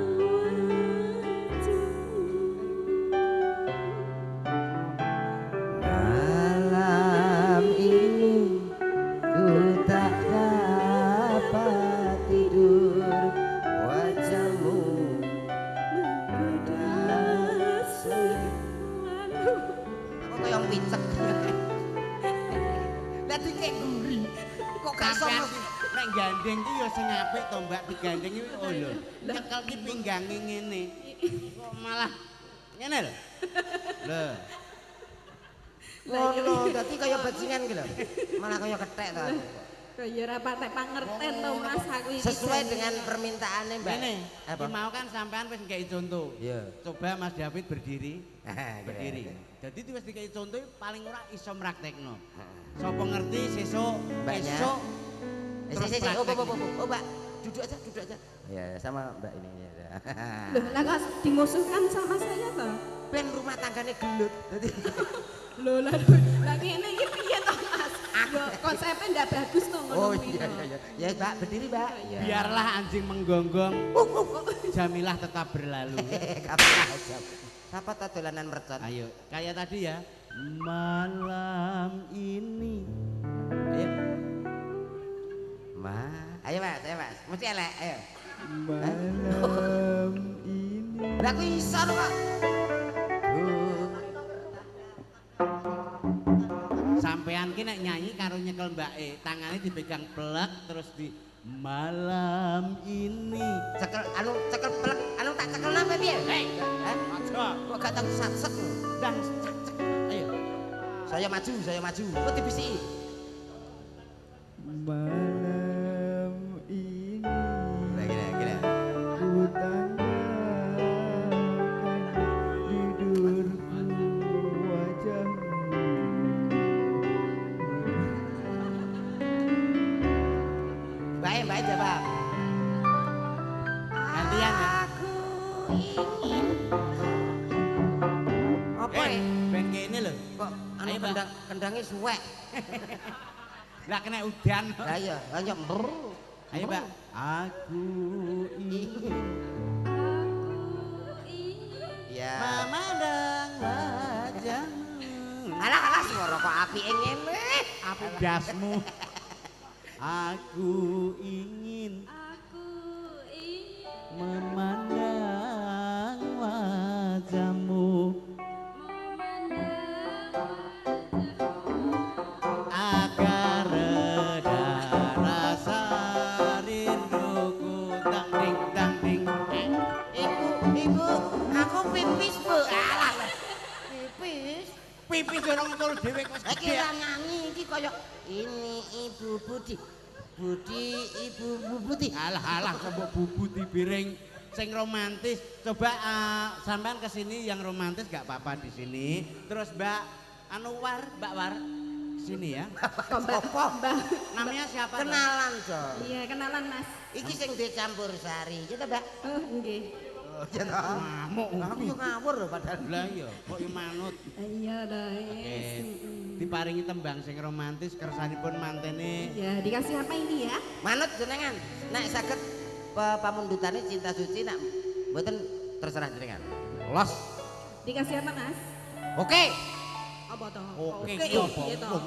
wajahmu. Malam ini ku tak dapat tidur, wajahmu menggoda selalu. Kok kaya picek. Lah dikek guri. Kok gak iso Sampean ki nek gandeng ki ya sing apik to, Mbak. Digandeng iki oh lho. Nyekel ki pinggange ngene. Kok malah ngene lho. Lho. ngono dadi kaya bajingan ki lho. Malah kaya kethek to. Kaya ora patek pangerten to Mas aku iki. Sesuai dengan permintaannya Mbak. Ngene. Apa? Ki mau kan sampean wis nggae contoh. Iya. Coba Mas David berdiri. Berdiri. Berdiri. Jadi wis dikai contoh paling ora iso mraktekno. Sapa ngerti sesuk Mbaknya. esuk Oh, praktekno. Mbak. Duduk aja. Ya, sama Mbak ini ya. Loh, lah kok dimusuhkan sama saya toh? Ben rumah tanggane gelut. Dadi Loh lah ngene iki piye toh Mas? Yo konsepnya ndak bagus toh ngono Oh kuwi iya toh. iya. Ya Mbak, berdiri Mbak. Biarlah anjing menggonggong. Jamilah tetap berlalu. Kapan? Siapa tahu dolanan mercon? Ayo, kayak tadi ya. Malam ini. Ayo. Ayo Mas. Mesti elek, ayo. Malam ini. Lah aku iso lho kok. Sampean ki nek nyanyi karo nyekel mbake, tangane dipegang plek terus di malam ini. Cekel pelek, tak cekel napa piye? Hei, aja. Kok gak tau sat-set lho. Dan cek. Ayo. Saya maju, saya maju. Kok dibisiki? Malam ini Nah, gini. ku tanggalkan tidurku wajahmu. Baik, coba. Gantian ya. Apa ya? Ben kene lho. Kok anu Ayo, Mbak. kendangnya suwek. Lah kena udan. Lah iya, hanya Ayo, Mbak. Aku ingin Iya. memandang wajahmu. Alah suara kok apike ngene. Apa dasmu? Aku ingin Aku ingin memandang wajahmu agar reda rasa rinduku dang ding Ibu, aku pipis, Bu. Alah. Pipis. pipis orang ngetul dhewe kok Iki gede. ra nyanyi iki kaya ini Ibu Budi. Ibu Budi. Alah kok bubuti piring sing romantis. Coba sampean ke sini yang romantis gak apa-apa di sini. Terus Mbak Mbak War sini ya. Kok Mbak. Namanya siapa? Mbak? Kenalan, Jo. Iya, kenalan Mas. Iki sing dicampur sari. Gitu, Mbak. Oh, nggih. Oh, ya toh. Ngamuk. Aku yo ngawur lho padahal. Lah iya, kok yo manut. Iya dah. Oke. Diparingi tembang sing romantis kersanipun mantene. Ya, dikasih apa ini ya? Manut jenengan. Nek saged pamundutane Cinta Suci nak mboten terserah jenengan. Los. Dikasih apa Mas? Oke. Apa toh? Oke, Oke, ki apa? iya toh.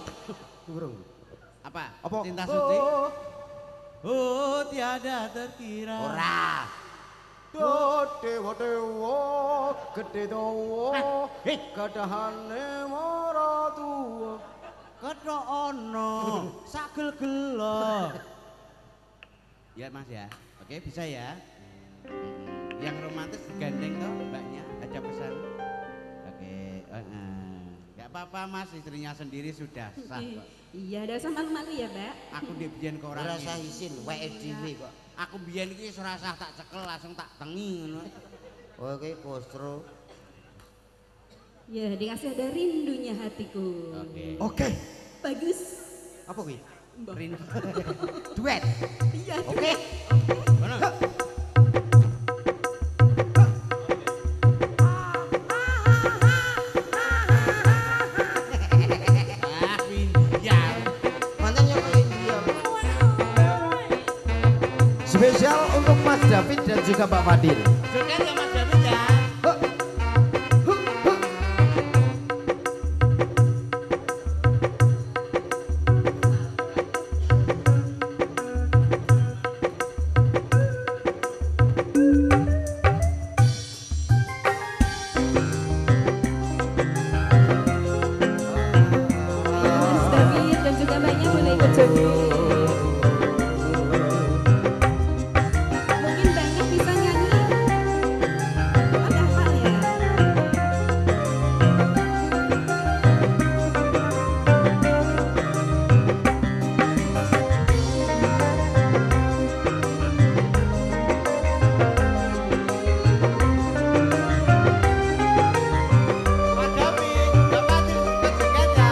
Apa? Apa? Cinta Suci. Oh, tiada terkira. Ora. Dewa gede dawa gadahane maratuwa Ketok ono sagel gelo. Ya Mas ya. Oke, bisa ya. Yang romantis gandeng toh mbaknya ada pesan. Oke, nggak apa-apa Mas, istrinya sendiri sudah sah kok. Iya, ada usah malu-malu ya, Mbak. Aku di biyen kok ora Ora ngene. usah isin, weke dhewe kok. Aku biyen iki ora usah tak cekel langsung tak tengi ngono. Oh, iki kostro. Ya, dikasih ada rindunya hatiku. Oke. Oke. Bagus. Apa kuwi? Rindu. Duet. Iya. Oke. Mana? Ah, pinjam. Mantan yang iya. Spesial untuk Mas David dan juga Pak Fadil. Joget ya Mas David ya. Mas David dan juga mbaknya boleh ikut joget. Mungkin mbaknya bisa nyanyi. Oh, hafal ya. Mas David, Mbak Fadil ikut joget ya.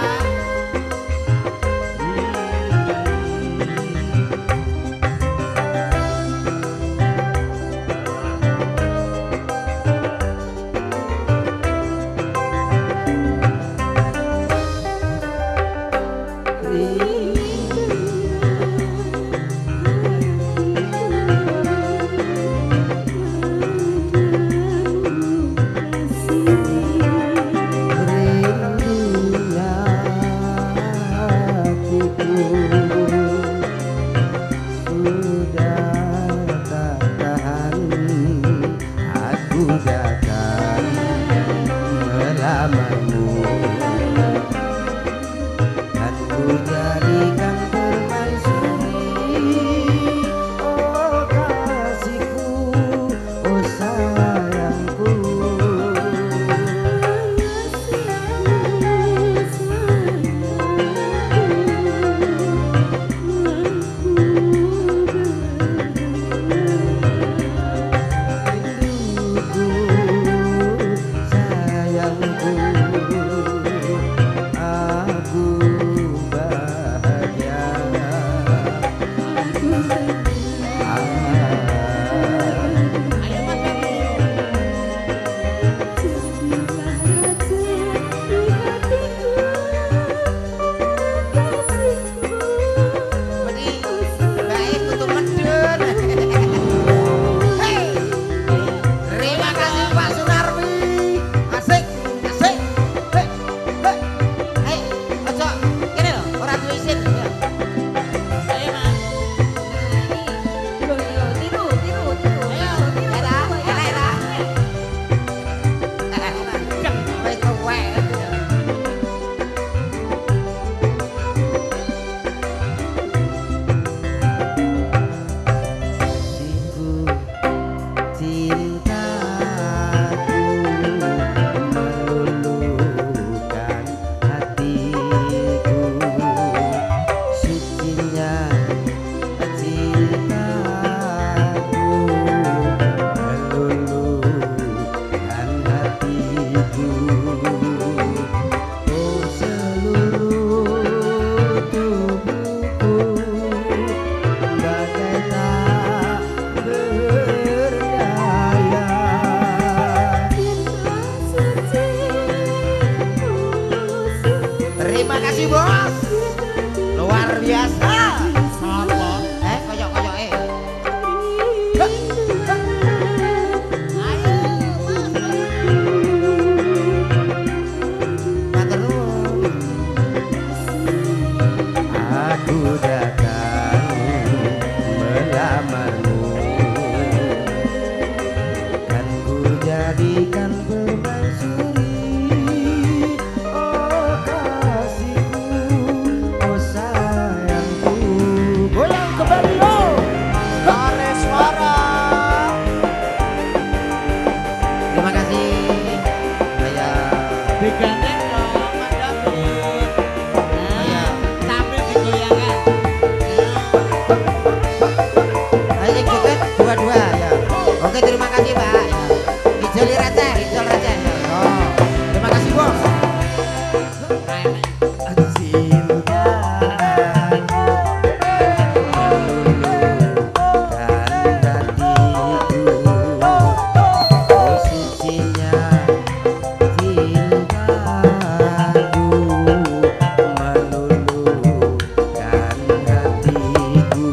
biasa. Apa? Koyok-koyoke. Matur nuwun. Aku datang melamarmu, kan ku jadikan permaisuri. Oh kasihku, oh sayangku. Goyang kembali lo. Oleh suara. Terima kasih. Saya Digandeng dong, Mas David. Iya. Sambil digoyangkan. Ayo joget dua-dua ya. Oke, terima kasih Pak. Ya. Ijoli Raja, Ijol Raja. Ya. Oh, terima kasih Bos. Cinta meluluhkan hatiku, oh sucinya cintaku, meluluhkan hatiku,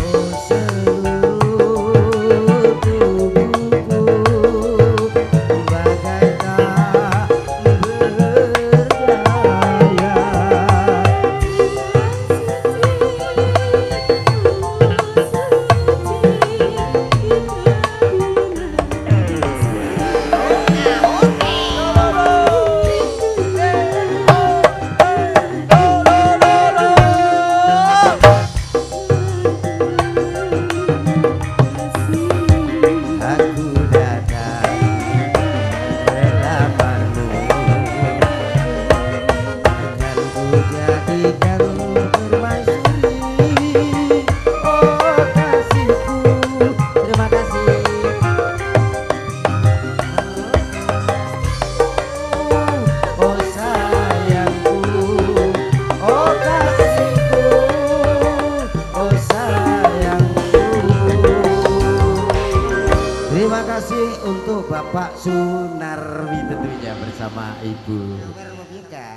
oh seluruh tubuhku bagai tak berdaya. Aku datang melamarmu, akan ku jadikan permaisuri. Oh kasihku, terima kasih. Oh sayangku, oh kasihku, oh sayangku. Terima kasih untuk Bapak Sunarwi tentunya bersama Ibu.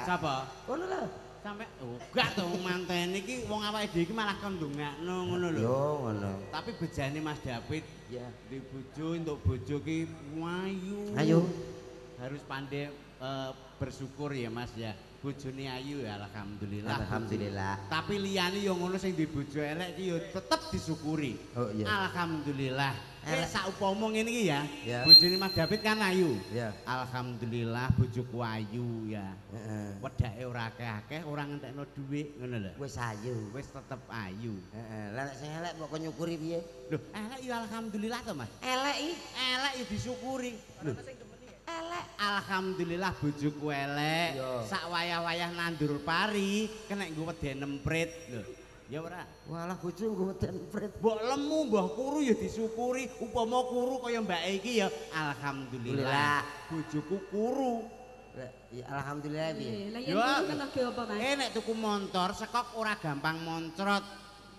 Siapa? Ngono lho. Sampai gak to manten iki wong awake dhewe iki malah kon ndongakno ngono lho. Yo ngono. Tapi bejane Mas David Ya. di bojo untuk bojo ki ayu. Ayo. Harus pandai bersyukur ya Mas ya. Bojone ayu ya alhamdulillah. Alhamdulillah. Tapi liyane yo ngono sing di bojo elek ki yo tetep disyukuri. Oh iya. Alhamdulillah. Elek. Saupama ngene iki ya. Ya. Bojone Mas David kan ayu. Ya. Alhamdulillah bojoku ayu ya. Heeh. Wedake ora akeh-akeh, ora ngentekno dhuwit ngono lho. Wis ayu. Wis tetep ayu. Heeh. Lah nek sing elek mbok kon nyukuri piye? Loh, elek ya alhamdulillah to, Mas. Elek iki. Elek ya disyukuri. Loh. Elek alhamdulillah bojoku elek. Yo. Sak wayah-wayah nandur pari, kena nggo weden emprit lho. Ya ora. Walah bojo nggo weden prit. Mbok lemu mbah kuru ya disyukuri. Upama kuru kaya mbake iki ya alhamdulillah. Bojoku kuru. Lah, ya alhamdulillah piye? Lah yen Yo. ngono kan lagi apa, Mas? Nek tuku montor sekok ora gampang moncrot.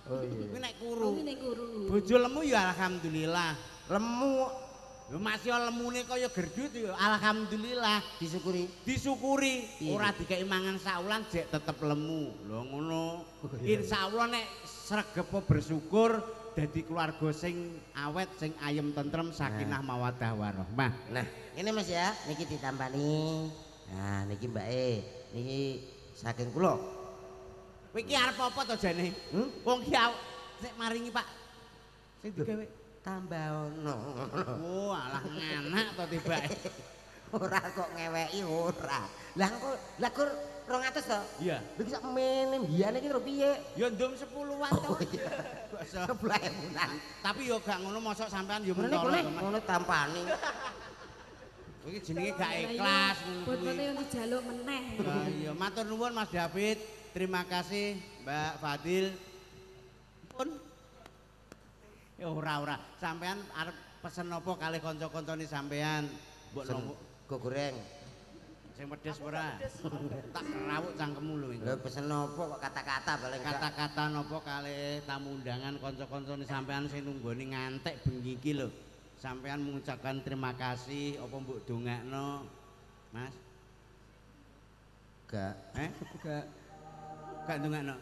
Oh iya. Kuwi nek Oh, kuru. ngene guru. Bojo lemu ya alhamdulillah. Lemu Lho masih lemune kaya gerdut ya alhamdulillah. disyukuri. Disyukuri Iya. ora dikei mangan saulan jek tetep lemu. Lho ngono. Insyaallah nek sregepo bersyukur dadi keluarga sing awet, sing ayem tentrem, sakinah mawaddah warahmah. Nah, ini Mas ya, niki ditambani. Nah, niki Mbake, niki saking kula. Kowe iki arep apa to jane? Wong ki sik maringi Pak. Sing digawe Tambah ono. oh alah nganak to tibake. Ora kok ngeweki ora. Lah kok 200 to? Iya. Lha sak mene mbiyane iki lho piye? Ya ndum 10-an to. Kok iso. 10.000-an. Tapi yo gak ngono mosok sampean yo Ngono mentolo kene, to, Mas. ngono tampani. Iki jenenge gak ikhlas ngono kuwi. Bojote yang dijaluk meneh. Ya iya, matur nuwun Mas David. Terima kasih Mbak Fadil. Pun ya ora. Sampean arep pesen apa kalih kanca-kancane sampean? Mbok nopo Go goreng. sing pedes ora? Tak rawuk cangkemmu lho iki. Lha pesen apa kok kata-kata paling enggak. Kata-kata napa kalih tamu undangan kanca-kancane sampean sing nunggoni ngantek bengi iki lho. Sampean mengucapkan terima kasih apa mbok dongakno Mas? Enggak. Eh? Gak Gak ndongakno.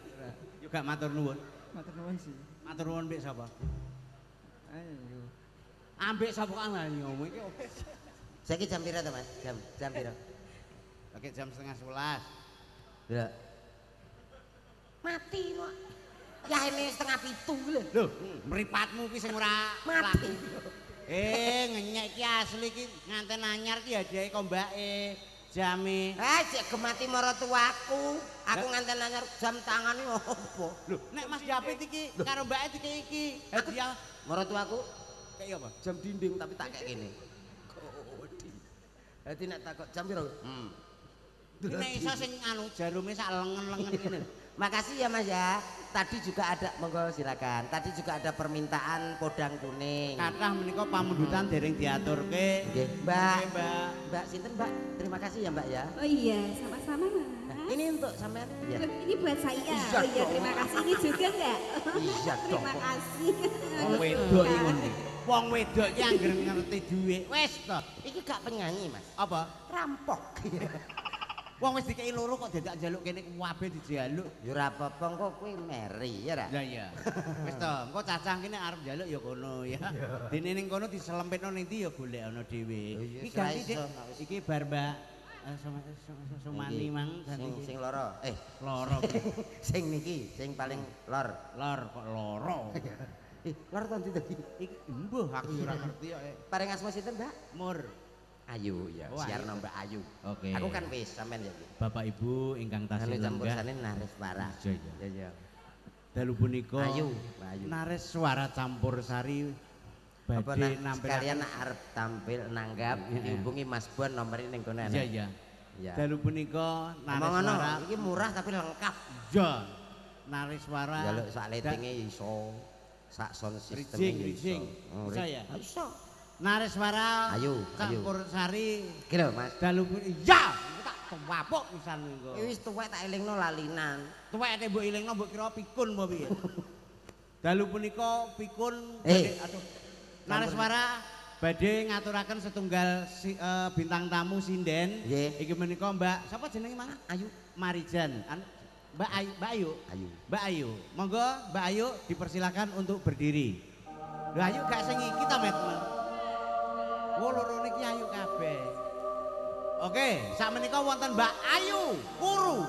Yo gak matur nuwun. Matur nuwun sih. Matur nuwun mbek sapa? Ayo. Ambek sapa kan ngomong iki opo? Saiki jam pira to, Mas? Jam pira? Oke jam setengah 11. Ya. Mati kok. Ya ini setengah 7 lho. Lho, mripatmu ki sing ora Mati. ngenyek iki asli iki nganten anyar ki hadiahe kok mbake. Jame. Cek gemati maratuaku. Aku nganten anyar jam tangan iki opo? Lho, nek Mas David iki karo mbake dikei iki hadiah Maratuaku kayak apa? jam dinding tapi tak kayak gini. Dadi nek takok jam piro? Nek iso sing anu jarume sak lengen-lengen ngene. Makasih ya Mas ya. Tadi juga ada, monggo silakan. Tadi juga ada permintaan podang kuning. Kathah menika pamundutan dereng diaturke. Nggih, Mbak. Nggih, Mbak. Mbak sinten, Mbak? Terima kasih ya, Mbak ya. Oh iya, sama-sama Mas. Nah, ini untuk sampean. Iya. Ini buat saya. Iya Oh iya, dong. terima kasih. Ini juga enggak? Iya dong. Terima kasih. Wong wedok iki ngono. Wong wedok iki anggere ngerti dhuwit. Wis to. Iki gak penyanyi, Mas. Apa? Rampok. Wong wis dikei loro kok dadak njaluk kene kabeh dijaluk. Ya ora apa-apa kok kuwi Mary ya ra. Lah iya. Wis to, engko cacah kene arep njaluk ya kono ya. Dene ning kono diselempitno ning ndi ya golekno dhewe. Oh iya, Iki ganti Dik. iso, nek wis. Iki bar Mbak Sumani mang ganti iki. Sing loro. Loro. Sing niki, sing paling lor. Lor kok loro. Lor to ndi tadi? Iki mbuh aku ya ora ngerti kok. Paring asma sinten, Mbak? Mur. Ayu ya, Oh, siarno Ayu. Mbak Ayu. Oke. Aku kan wis sampean ya. Bapak Ibu ingkang tasih Anu campur lenggah. sane naris parah. Iya, iya. Ya ya. Dalu punika Ayu, Mbak Ayu. naris suara campur sari Apa badhe nak nampil sekalian nak arep tampil nanggap Iya. dihubungi Mas Bon nomor ini kono Iya ana. iya. Iya. Dalu punika naris Ngomong ngono, suara iki murah tapi lengkap. ja. Naris suara Jaluk sak litinge iso. Sak sound system Rijing. Bisa ya? Iso. Naris suara Ayu, campur sari Iki lho, Mas. dalu ya tak tewapuk pisan niku. Wis tuwek tak elingno lalinan. Tuweke mbok ilingno mbok kira pikun apa piye? Dalu punika pikun aduh. Naris suara badhe ngaturaken setunggal bintang tamu sinden. Nggih. Iki menika Mbak sapa jenenge Mang? Ayu. Marijan. Mbak Ayu, Mbak Ayu. Ayu. Mbak Ayu. Monggo Mbak Ayu dipersilakan untuk berdiri. Lho Ayu gak sing iki ta, Met? Wo loro niki ayu kabeh. Oke, sakmenika wonten Mbak Ayu Kuru.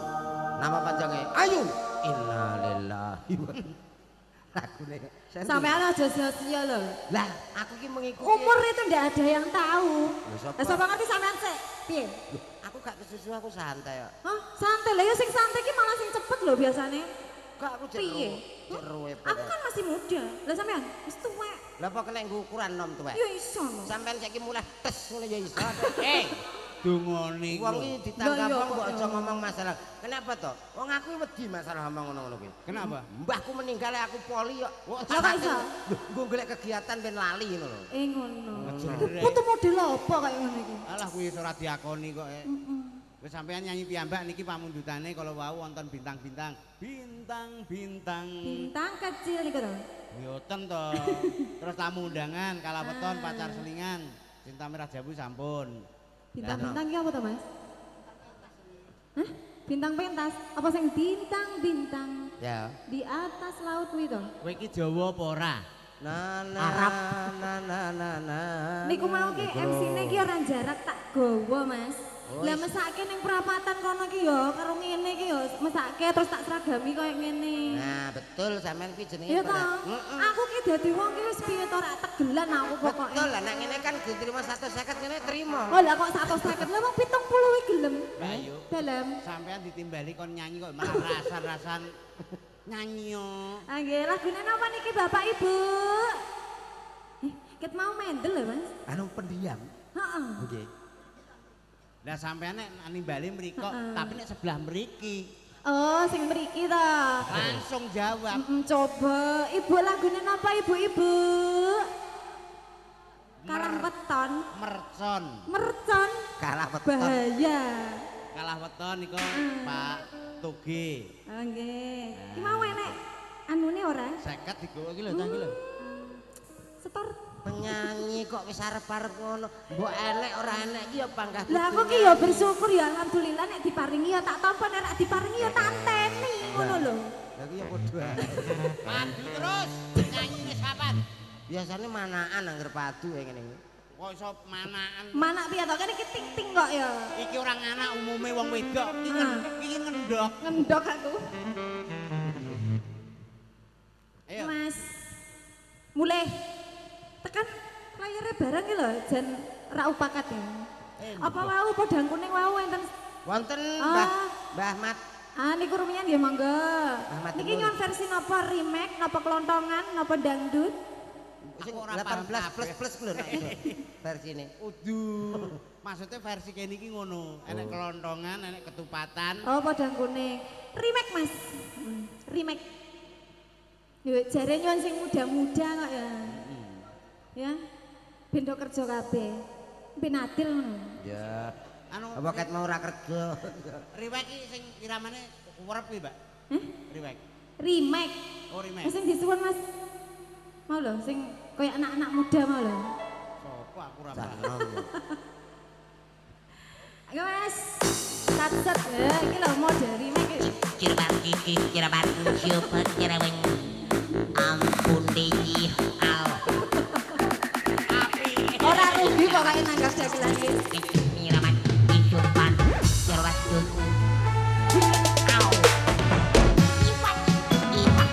Nama panjangnya Ayu. Innalillahi wa lagune. Sampean aja sia-sia lho. Lah, aku ki mengikuti. Umur itu ndak ada yang tahu. Lho, sapa? Lah sapa ngerti sampean sik? Piye? Loh, aku gak kesusu, aku santai kok. Hah? Santai lah ya sing santai ki malah sing cepet lho biasane. Kok aku cek Piye? cek ruwe Aku kan masih muda. Lah sampean wis tuwek. Lah apa kena nggo ukuran nom tuwek? Ya iso lho. Sampeyan saiki mulai tes ngono ya iso. Dungone Wong iki ditanggap Lah, iya, wong mbok kok, aja iya. ngomong masalah. Kenapa toh? Wong aku wedi masalah ngomong ngono-ngono kuwi. Kenapa? Mbahku meninggal aku poli kok. Lah kok iso? Loh, nggo golek kegiatan ben lali ngono lho. Ngono. Ngejrek. Foto model apa kayak ngono iki? Alah kuwi ora diakoni kok. Wis sampean nyanyi piyambak niki pamundutane kalau wau wonten bintang-bintang. Bintang-bintang. Bintang kecil niku to. Mboten to. Terus tamu undangan kalaweton pacar selingan. Cinta Merah Jambu sampun. Bintang-bintang ki apa to, Mas? Hah? Bintang pentas? Apa sing bintang-bintang Ya. di atas laut kuwi to? Kowe iki Jawa apa ora? Na na Arab. na na na na. Niku mau ki MC-ne ki ora jarak tak gawa, Mas. Oh, Lah mesake ning perapatan kono ki ya karo ngene ki ya mesake terus tak seragami koyo ngene. Nah, betul sampean kuwi jenenge Iya ta? Heeh. Aku ki dadi wong ki wis piye to ora tegelan aku pokoke. Betul lah, nek ngene kan diterima 150 ngene terima. Oh lah kok 150 lah wong 70 iki gelem. Mbak Ayu. Dalam. Sampean ditimbali kon nyanyi kok malah rasan-rasan nyanyi yo. Ah nggih, lagune napa niki Bapak Ibu? Ket mau mendel lho, Mas. Anu pendiam. Heeh. Nggih. Lah sampean nek nimbali mriko, Heeh. tapi nek sebelah mriki Oh, sing mriki ta. langsung jawab. Coba Ibu lagune napa Ibu-ibu? Karang weton, Mercon. mercon, Kalah weton. bahaya. Kalah weton niku Pak Toge. Ah nggih. Ki mau enek anune ora? 50 digowo iki lho ta iki lho. Setor. Penyanyi kok wis arep-arep ngono. Mbok elek ora enek iki ya panggah. Lah aku ki ya bersyukur ya alhamdulillah nek diparingi ya tak tampa nek ora diparingi ya tak anteni ngono Biasanya manaan angger padu ya ngene iki. Kok iso manaan. Manak piye to? Kan iki ting-ting kok ya. Iki orang anak umume wong wedok. Iki ngendok. Ngendok aku. Ayo. Mas. Mulai tekan layarnya barang iki lho, jan ra upakat ya. Apa wau podang kuning wau enten. Wonten Ah. Mbah Mat. Ah niku rumiyin nggih monggo. Ahmad Niki Timur. nyon versi napa remake, napa kelontongan, napa dangdut? Sing Aku ora 18 paham plus plus lho nek iso. Versine. Udu. Maksudnya versi kene iki ngono. Enek kelontongan, enek ketupatan. Oh podang kuning. Remake Mas. Remake. Yo jare nyon sing muda-muda kok ya. Ya. Bendo kerja kabeh. Pinatil ngono. Ya. Anu Apa ket mau ora kerja. riwek iki sing iramane werep iki, Mbak. Hah? Riwek. Remake. Oh, remake. Sing disuwun Mas. Mau lho sing koyo anak-anak muda mau lho. Sopo aku ora paham. Canom. Ayo Mas. Sat-sat. Ya iki lho mode remake. Cirebon kiki, Cirebon syukur, Cirebon. Ampun deji al. Ora rugi pokoke nanggap dagelan iki. Cirebon syukur, Cirebon syukur. Au. Ipat, ipat,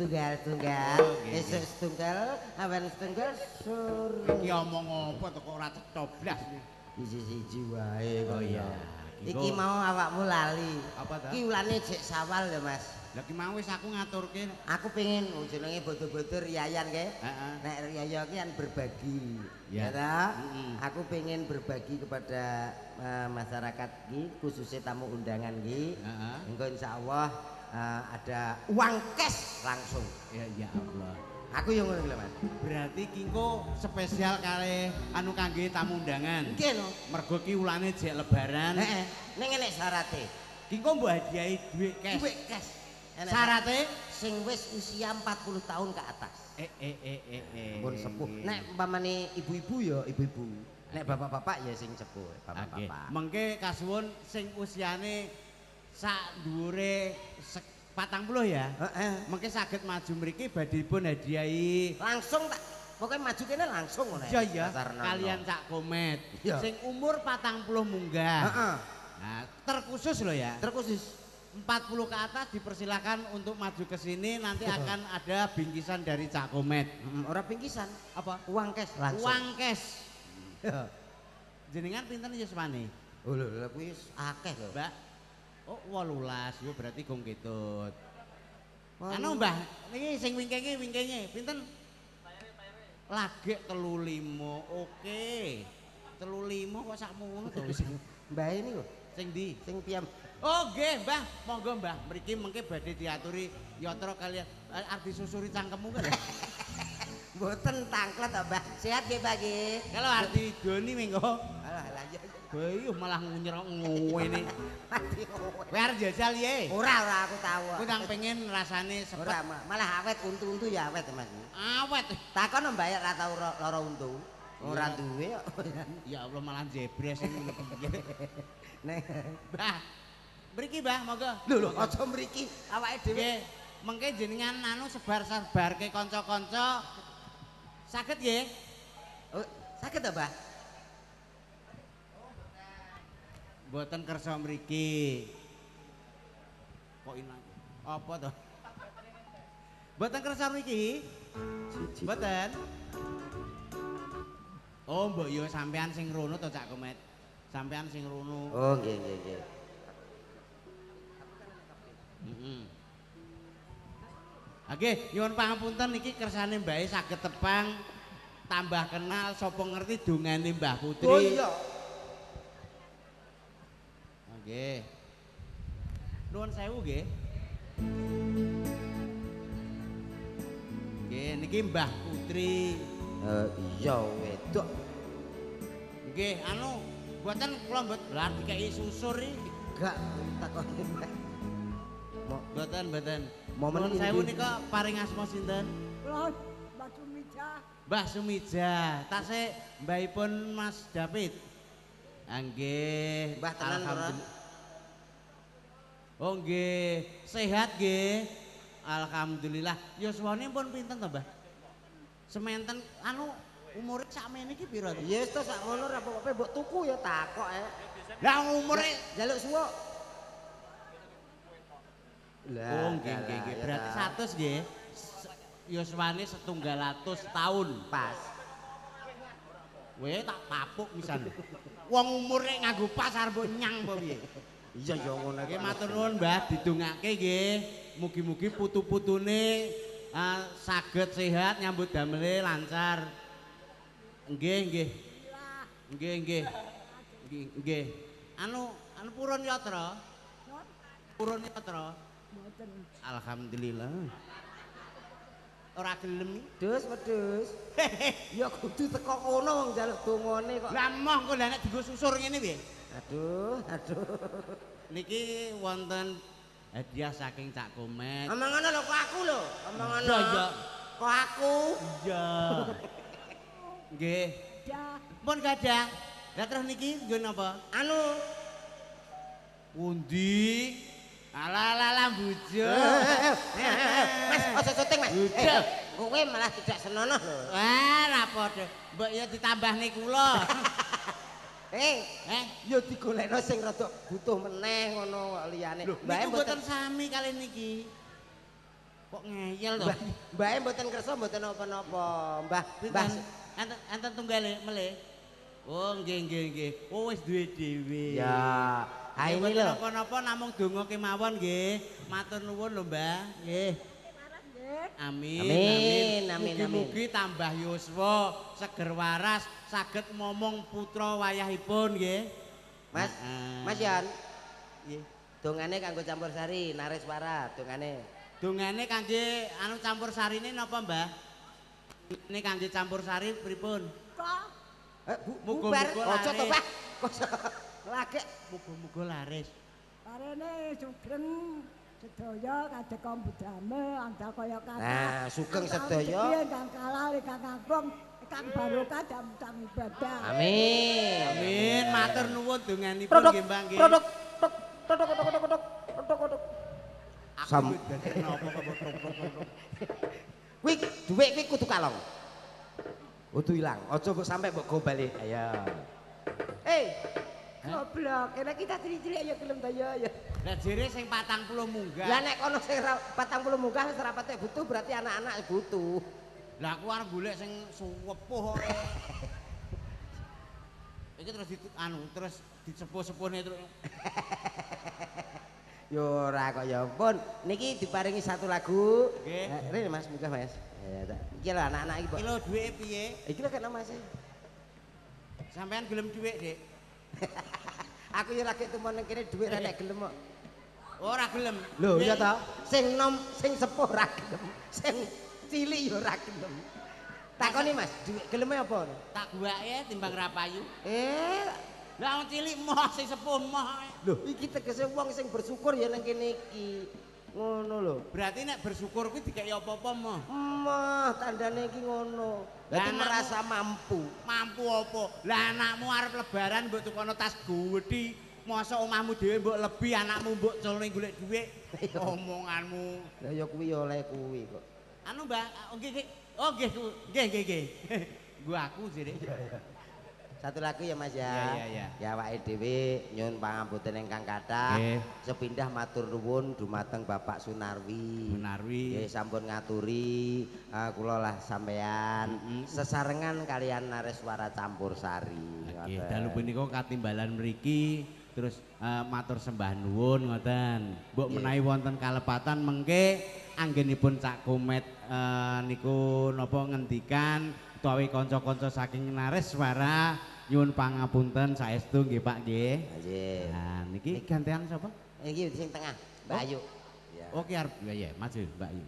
setunggal, esuk setunggal, awan setunggal, sore. Iki omong apa to kok ora coblas iki. Siji wae kok. Oh iya. Iki mau awakmu lali. Apa ta? Iki ulane jek sawal ya, Mas. Lah ki mau wis aku ngaturke. Aku pengen jenenge bodo-bodo riyayan ke. Heeh. Nek riyaya ki kan berbagi. Ya. Ya ta? Mm-mm. Aku pengen berbagi kepada masyarakat ki khususnya tamu undangan ki. Heeh. Engko insyaallah ada uang cash langsung. Ya Allah. Aku yang ngono lho, Mas. Berarti kingko spesial kali anu kangge tamu undangan. Nggih lho. Mergo ki ulane jek lebaran. Heeh. Ning enek syarate. Kingko mbok hadiahi dhuwit cash. Duit cash. Enek Syarate sing wis usia 40 tahun ke atas. Pun Sepuh. Nek umpamane ibu-ibu ya ibu-ibu. Nek bapak-bapak ya sing sepuh, bapak-bapak. Mengke kasuwun sing usiane sak dhuwure 40 ya. Heeh. Mengke saged maju mriki badhe pun hadiahi. Langsung tak pokoknya maju kene langsung ngono Iya ya, Dasarna. kalian Cak Komet. Iya. Sing umur 40 munggah. Heeh. Nah, terkhusus loh ya. Terkhusus 40 ke atas dipersilakan untuk maju ke sini, nanti akan ada bingkisan dari Cak Komet. ora pingkisan, Apa? uang cash langsung. Uang cash. Ya. Jenengan pinten Yuswani? Oh lho, kuwi akeh lho. Mbak. Oh, 18, yo berarti gong ketut. Anu Mbah, niki sing wingkenge pinten? Lagek 35. Oke. 35 kok sakmono to wis. Mbah ini kok Sing ndi? sing piyam. Oh nggih, Mbah. Monggo Mbah, mriki mengke badhe diaturi yatra kalian arti susuri cangkemmu kan ya. Mboten tangklet to, Mbah. Sehat nggih, Mbah nggih. Kalau arti doni mengko. Alah, lah ya. Bayu malah ngunyerok ngene. Kowe arep jajal ye. Ora aku tahu. Kowe nang pengen rasane sepet. Ora, malah awet untu-untu ya awet, Mas. Awet. Takon mbak ora tau lara untu. Ora duwe kok. Ya Allah malah jebres ini piye. Nek Mbah. Mriki Mbah, monggo. lho aja mriki awake dhewe. Nggih, mengke jenengan anu sebar-sebarke kanca-kanca. Saged nggih? Oh, saged ta, Mbah? Mboten kersa mriki. Kok ilang. Apa to? Mboten kersa mriki? Mboten. Oh, mbok yo sampean sing rono to Cak Komet. Sampean sing rono. Oh, nggih nggih nggih. Heeh. Oke, nyuwun pangapunten niki kersane mbae saged tepang tambah kenal sapa ngerti dongane Mbah Putri. Oh iya. Nggih. Nuwun sewu nggih. Nggih, niki Mbah Putri. Iya wedok. Nggih, anu mboten kula mboten lha dikeki susur iki. Gak takoni. Mboten. Momen Nuwun ini sewu ndi? nika paring asma sinten? Kula Mbak Sumija. Mbah Sumija. Tasih mbahipun Mas David. Nggih, Mbah tenan ora? Oh nggih, sehat nggih. Alhamdulillah. Yuswane pun pinten to, Mbah? Sementen anu umure sakmene iki pira to? Ya wis to sak ngono ra pokoke mbok tuku ya takok Lah umure jaluk suwuk. Oh nggih. Berarti 100 nggih. Yuswane 100 tahun. Pas. Weh tak papuk misan. Wong umure nganggo pas arep nyang apa piye? Iya ya ngono Nggih matur nuwun Mbah didongake nggih. Mugi-mugi putu-putune saged sehat nyambut damele lancar. Nggih. Anu purun yatra. Purun yatra. Mboten. Alhamdulillah. Ora gelem. Dus wedhus. Ya kudu teko kono wong njaluk dongane kok. Lah moh kok nek dienggo susur ngene piye? Aduh. Niki wonten hadiah saking Cak Komet. Omongan lho kok aku lho. Omongan. Iya. Kok aku? Iya. Nggih. Ya, Pun gadah. Lah terus niki nggo napa? Anu. Pundi? Ala bujo. Mas, aja syuting, Mas. Bujo. Kowe malah tidak senonoh lho. Wah, ra padha. Mbok ya ditambahne kula. Ya digolekno sing rada butuh meneh ngono kok liyane. Niku mboten sami kali niki. Kok ngeyel to? Mbah mboten kersa mboten napa-napa. Mbah Enten tunggale melih. Oh nggih. Oh wis duwe dhewe. Ya, ha ini lho. Napa-napa namung donga kemawon nggih. Matur nuwun lho, Mbah. Nggih. Amin. Mugi-mugi tambah yuswa, seger waras, saged momong putra wayahipun nggih. Mas Yan. Nggih. Dongane kanggo campur sari, Nareswara dongane. Dongane kangge anu campur sarine napa, Mbah? Ini kangge campur sari pripun? Bubar ojo to, Pak. Lagek muga-muga laris. Parene sugeng sedaya kadeka budame anda kaya kata. Nah, sugeng sedaya. Ingkang kalah ingkang agung, ingkang barokah damtang ibadah. Amin. Matur nuwun donganipun nggih, Mbah nggih. Produk. Sam. Kuwi dhuwit kuwi kudu kalong. Kudu ilang. Aja mbok sampe mbok go bali. Ayo. Goblok, kene kita cilik-cilik ya gelem ta ya. Lah jere sing 40 munggah. Lah nek kono sing 40 munggah wis ora patek butuh berarti anak-anak butuh. Lah aku arep golek sing suwepuh kok. Iki terus disepuh-sepuhne terus. Yo ora kok ya ampun. Niki diparingi satu lagu. Nggih. Rene Mas, munggah Mas. Ya tak. Iki lho anak-anak iki, Pak. Iki lho dhuwite piye? Iki lho kena Mas. Sampean gelem dhuwit, Dik? Aku ya lagi tumpon nang kene dhuwit ra nek gelem kok. Ora gelem. Lho iya ta. Sing nom sing sepuh ra gelem. Sing cilik yo ora gelem. Takoni Mas, dhuwit geleme apa? Tak guwake timbang rapayu. Lah wong cilik moh sing sepuh moh. Lho, iki tegese wong sing bersyukur ya nang kene iki. Ngono lho. Berarti nek bersyukur kuwi dikeki apa-apa moh. Moh, tandane iki ngono. Dadi merasa mampu. Mampu apa? Lah anakmu arep lebaran mbok tukono tas gedhi. Mosok omahmu dhewe mbok lebih anakmu mbok culne golek dhuwit. Omonganmu. Lah ya kuwi oleh kuwi kok. Anu Mbak, nggih. Oh nggih. Gua aku jere. Satu lagu ya Mas ya. Iya. Ya awake dhewe nyuwun pangapunten ingkang kathah. Sepindah matur nuwun dumateng Bapak Sunarwi. Nggih sampun ngaturi kula lah sampean sesarengan kalian Nareswara campur sari. Nggih, dalu punika katimbalan mriki terus matur sembah nuwun ngoten. Mbok menawi wonten kalepatan mengke anggenipun Cak Komet niku napa ngendikan utawi kanca-kanca saking Nareswara nyuwun pangapunten saestu nggih Pak nggih. Nggih. Nah niki gantian sapa? Iki sing tengah, Mbak Ayu. Ya. Oke arep ya maju Mbak Ayu.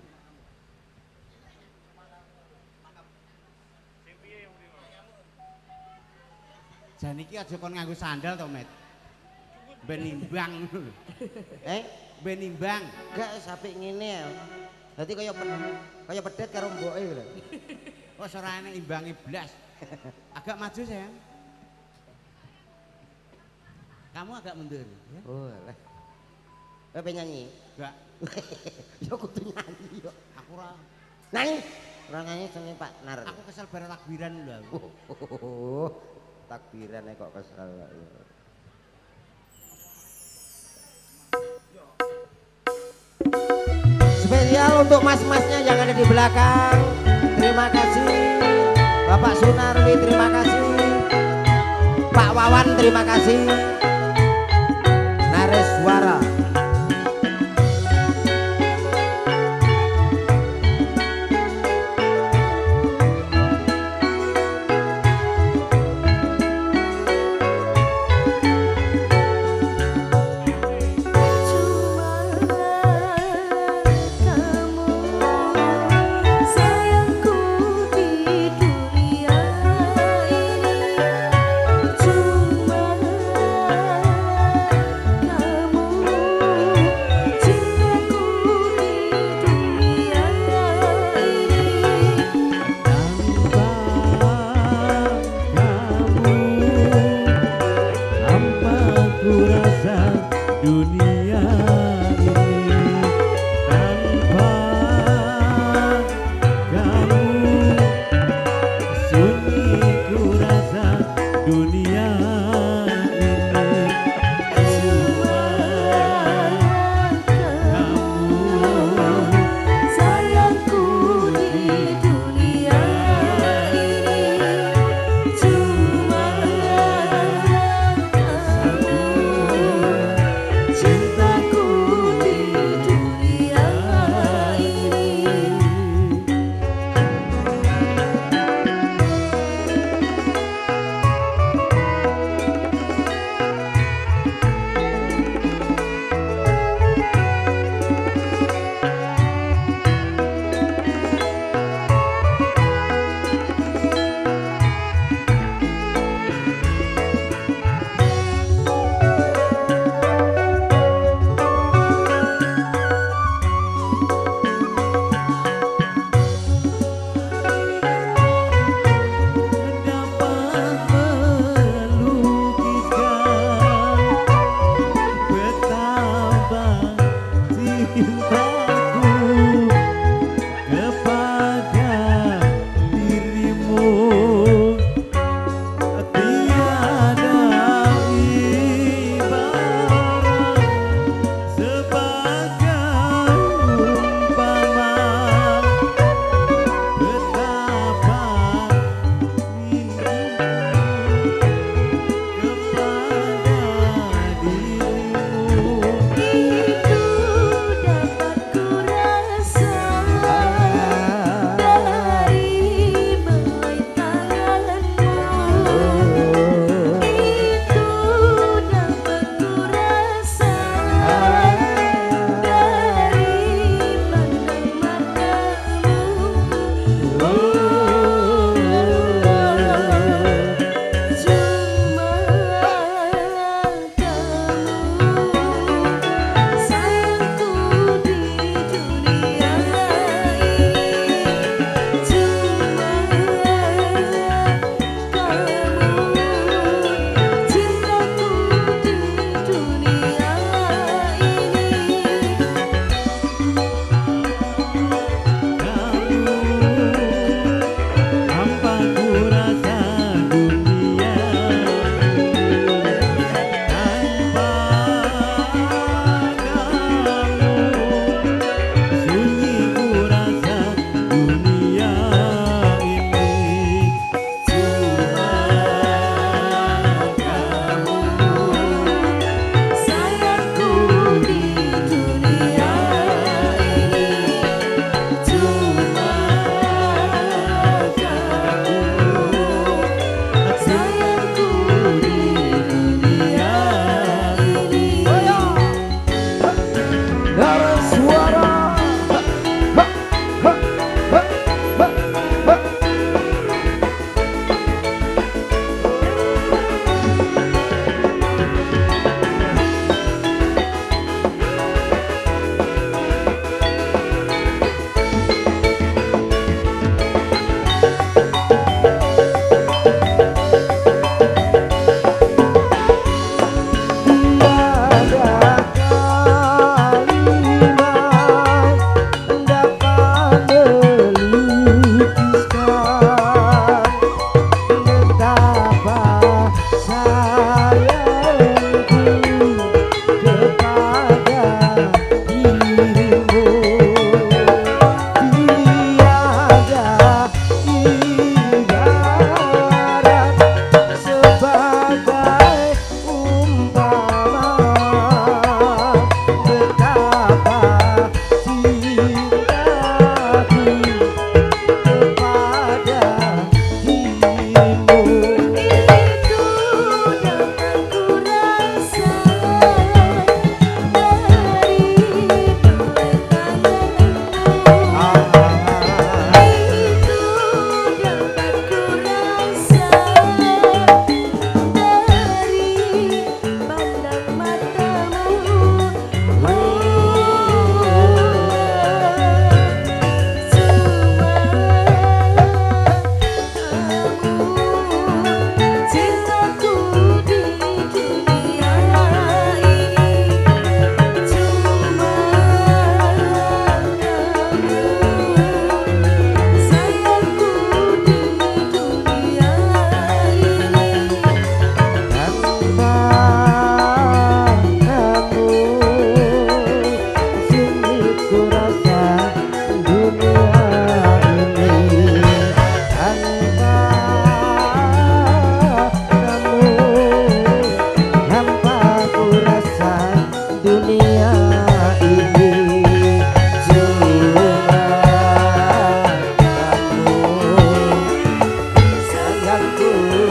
Jan iki aja kon nganggo sandal to, Met. Ben imbang. Ben imbang. Enggak sampai ngene ya. Dadi kaya pedet karo mboke lho. Wes ora enek imbangi blas. Agak maju sayang. Kamu agak mundur ya. Oh, lah. Kowe pengen nyanyi? Enggak. Ya kudu nyanyi yo. Aku ora. Nyanyi. Ora nyanyi seneng Pak Nar. Aku kesel bareng takbiran lho aku. Takbiran kok kesel. Spesial untuk mas-masnya yang ada di belakang. Terima kasih Bapak Sunarwi, terima kasih Pak Wawan, terima kasih Nareswara. Cuma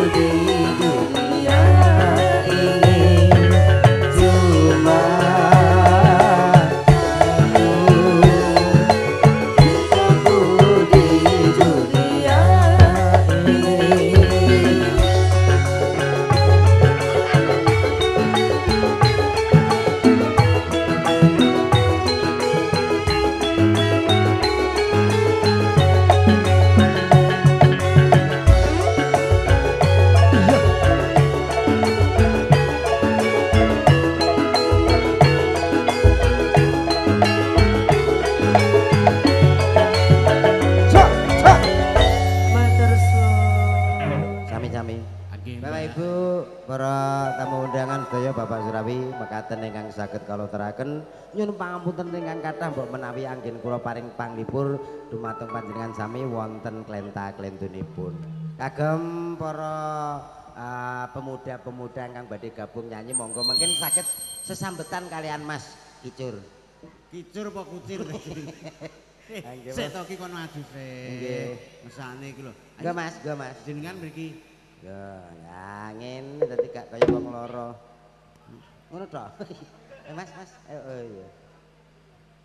di dunia ini cuma cintaku di dunia ini. Sami-sami. Bapak Ibu, para tamu undangan sedaya Bapak Surawi mekaten ingkang saged kala teraken nyuwun pangapunten ingkang kathah mbok menawi anggen kula paring panglipur dumateng panjenengan sami wonten klenta-klentunipun. Kagem para pemuda-pemuda ingkang badhe gabung nyanyi monggo mungkin saged sesambetan kalian Mas Kicur. Kicur apa kucir? Sik to ki kono adu sik. Nggih. Mesane iki lho. Enggak Mas, enggak Mas. Jenengan mriki. Ya, angin dadi gak kaya wong loro. Ngono to. Mas, Mas. Oh iya.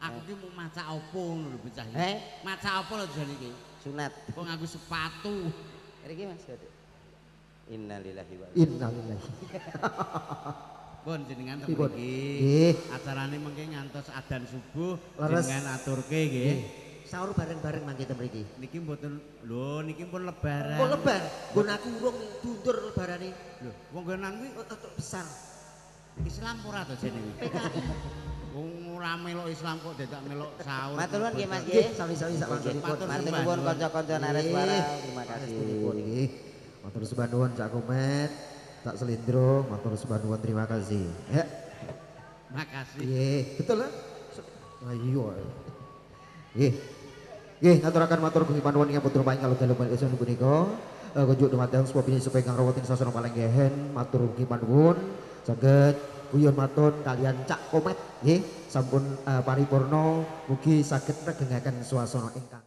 Aku ki mau maca apa ngono lho bocah iki. Maca apa lho jane iki? Sunat. Kok nganggo sepatu. Mriki Mas. Innalillahi wa Innalillahi. Pun jenengan teng Pripun? mriki. Nggih. Acarane mengke ngantos adzan subuh Leres. jenengan aturke nggih. Sahur bareng-bareng mangke ten mriki. Niki mboten lho niki pun lebaran. Oh lebar, nggon aku urung dundur lebarane. Lho, wong nggonan kuwi Besar. Islam ora to jene kuwi. PKI. Wong ora melok Islam kok dadak melok sahur. Matur nuwun nggih Mas Nggih, nggih. sami-sami sak mantunipun. Matur Matur sembah nuwun nuwun. kanca-kanca Nareswara. Terima kasih. Nggih. Matur sembah nuwun Cak Komet, Cak Selindro, matur sembah nuwun terima kasih. Ya. Makasih. Nggih, betul lah. Ayo. Nggih. Nggih, ngaturaken matur gunging panuwun ingkang putra paing kalau dalu panjenengan punika. Kunjuk dumateng supaya pinih supaya ingkang rawatin sasana paling gehen matur gunging panuwun saged guyon matun kalian Cak Komet nggih sampun paripurna mugi saged regengaken swasana ingkang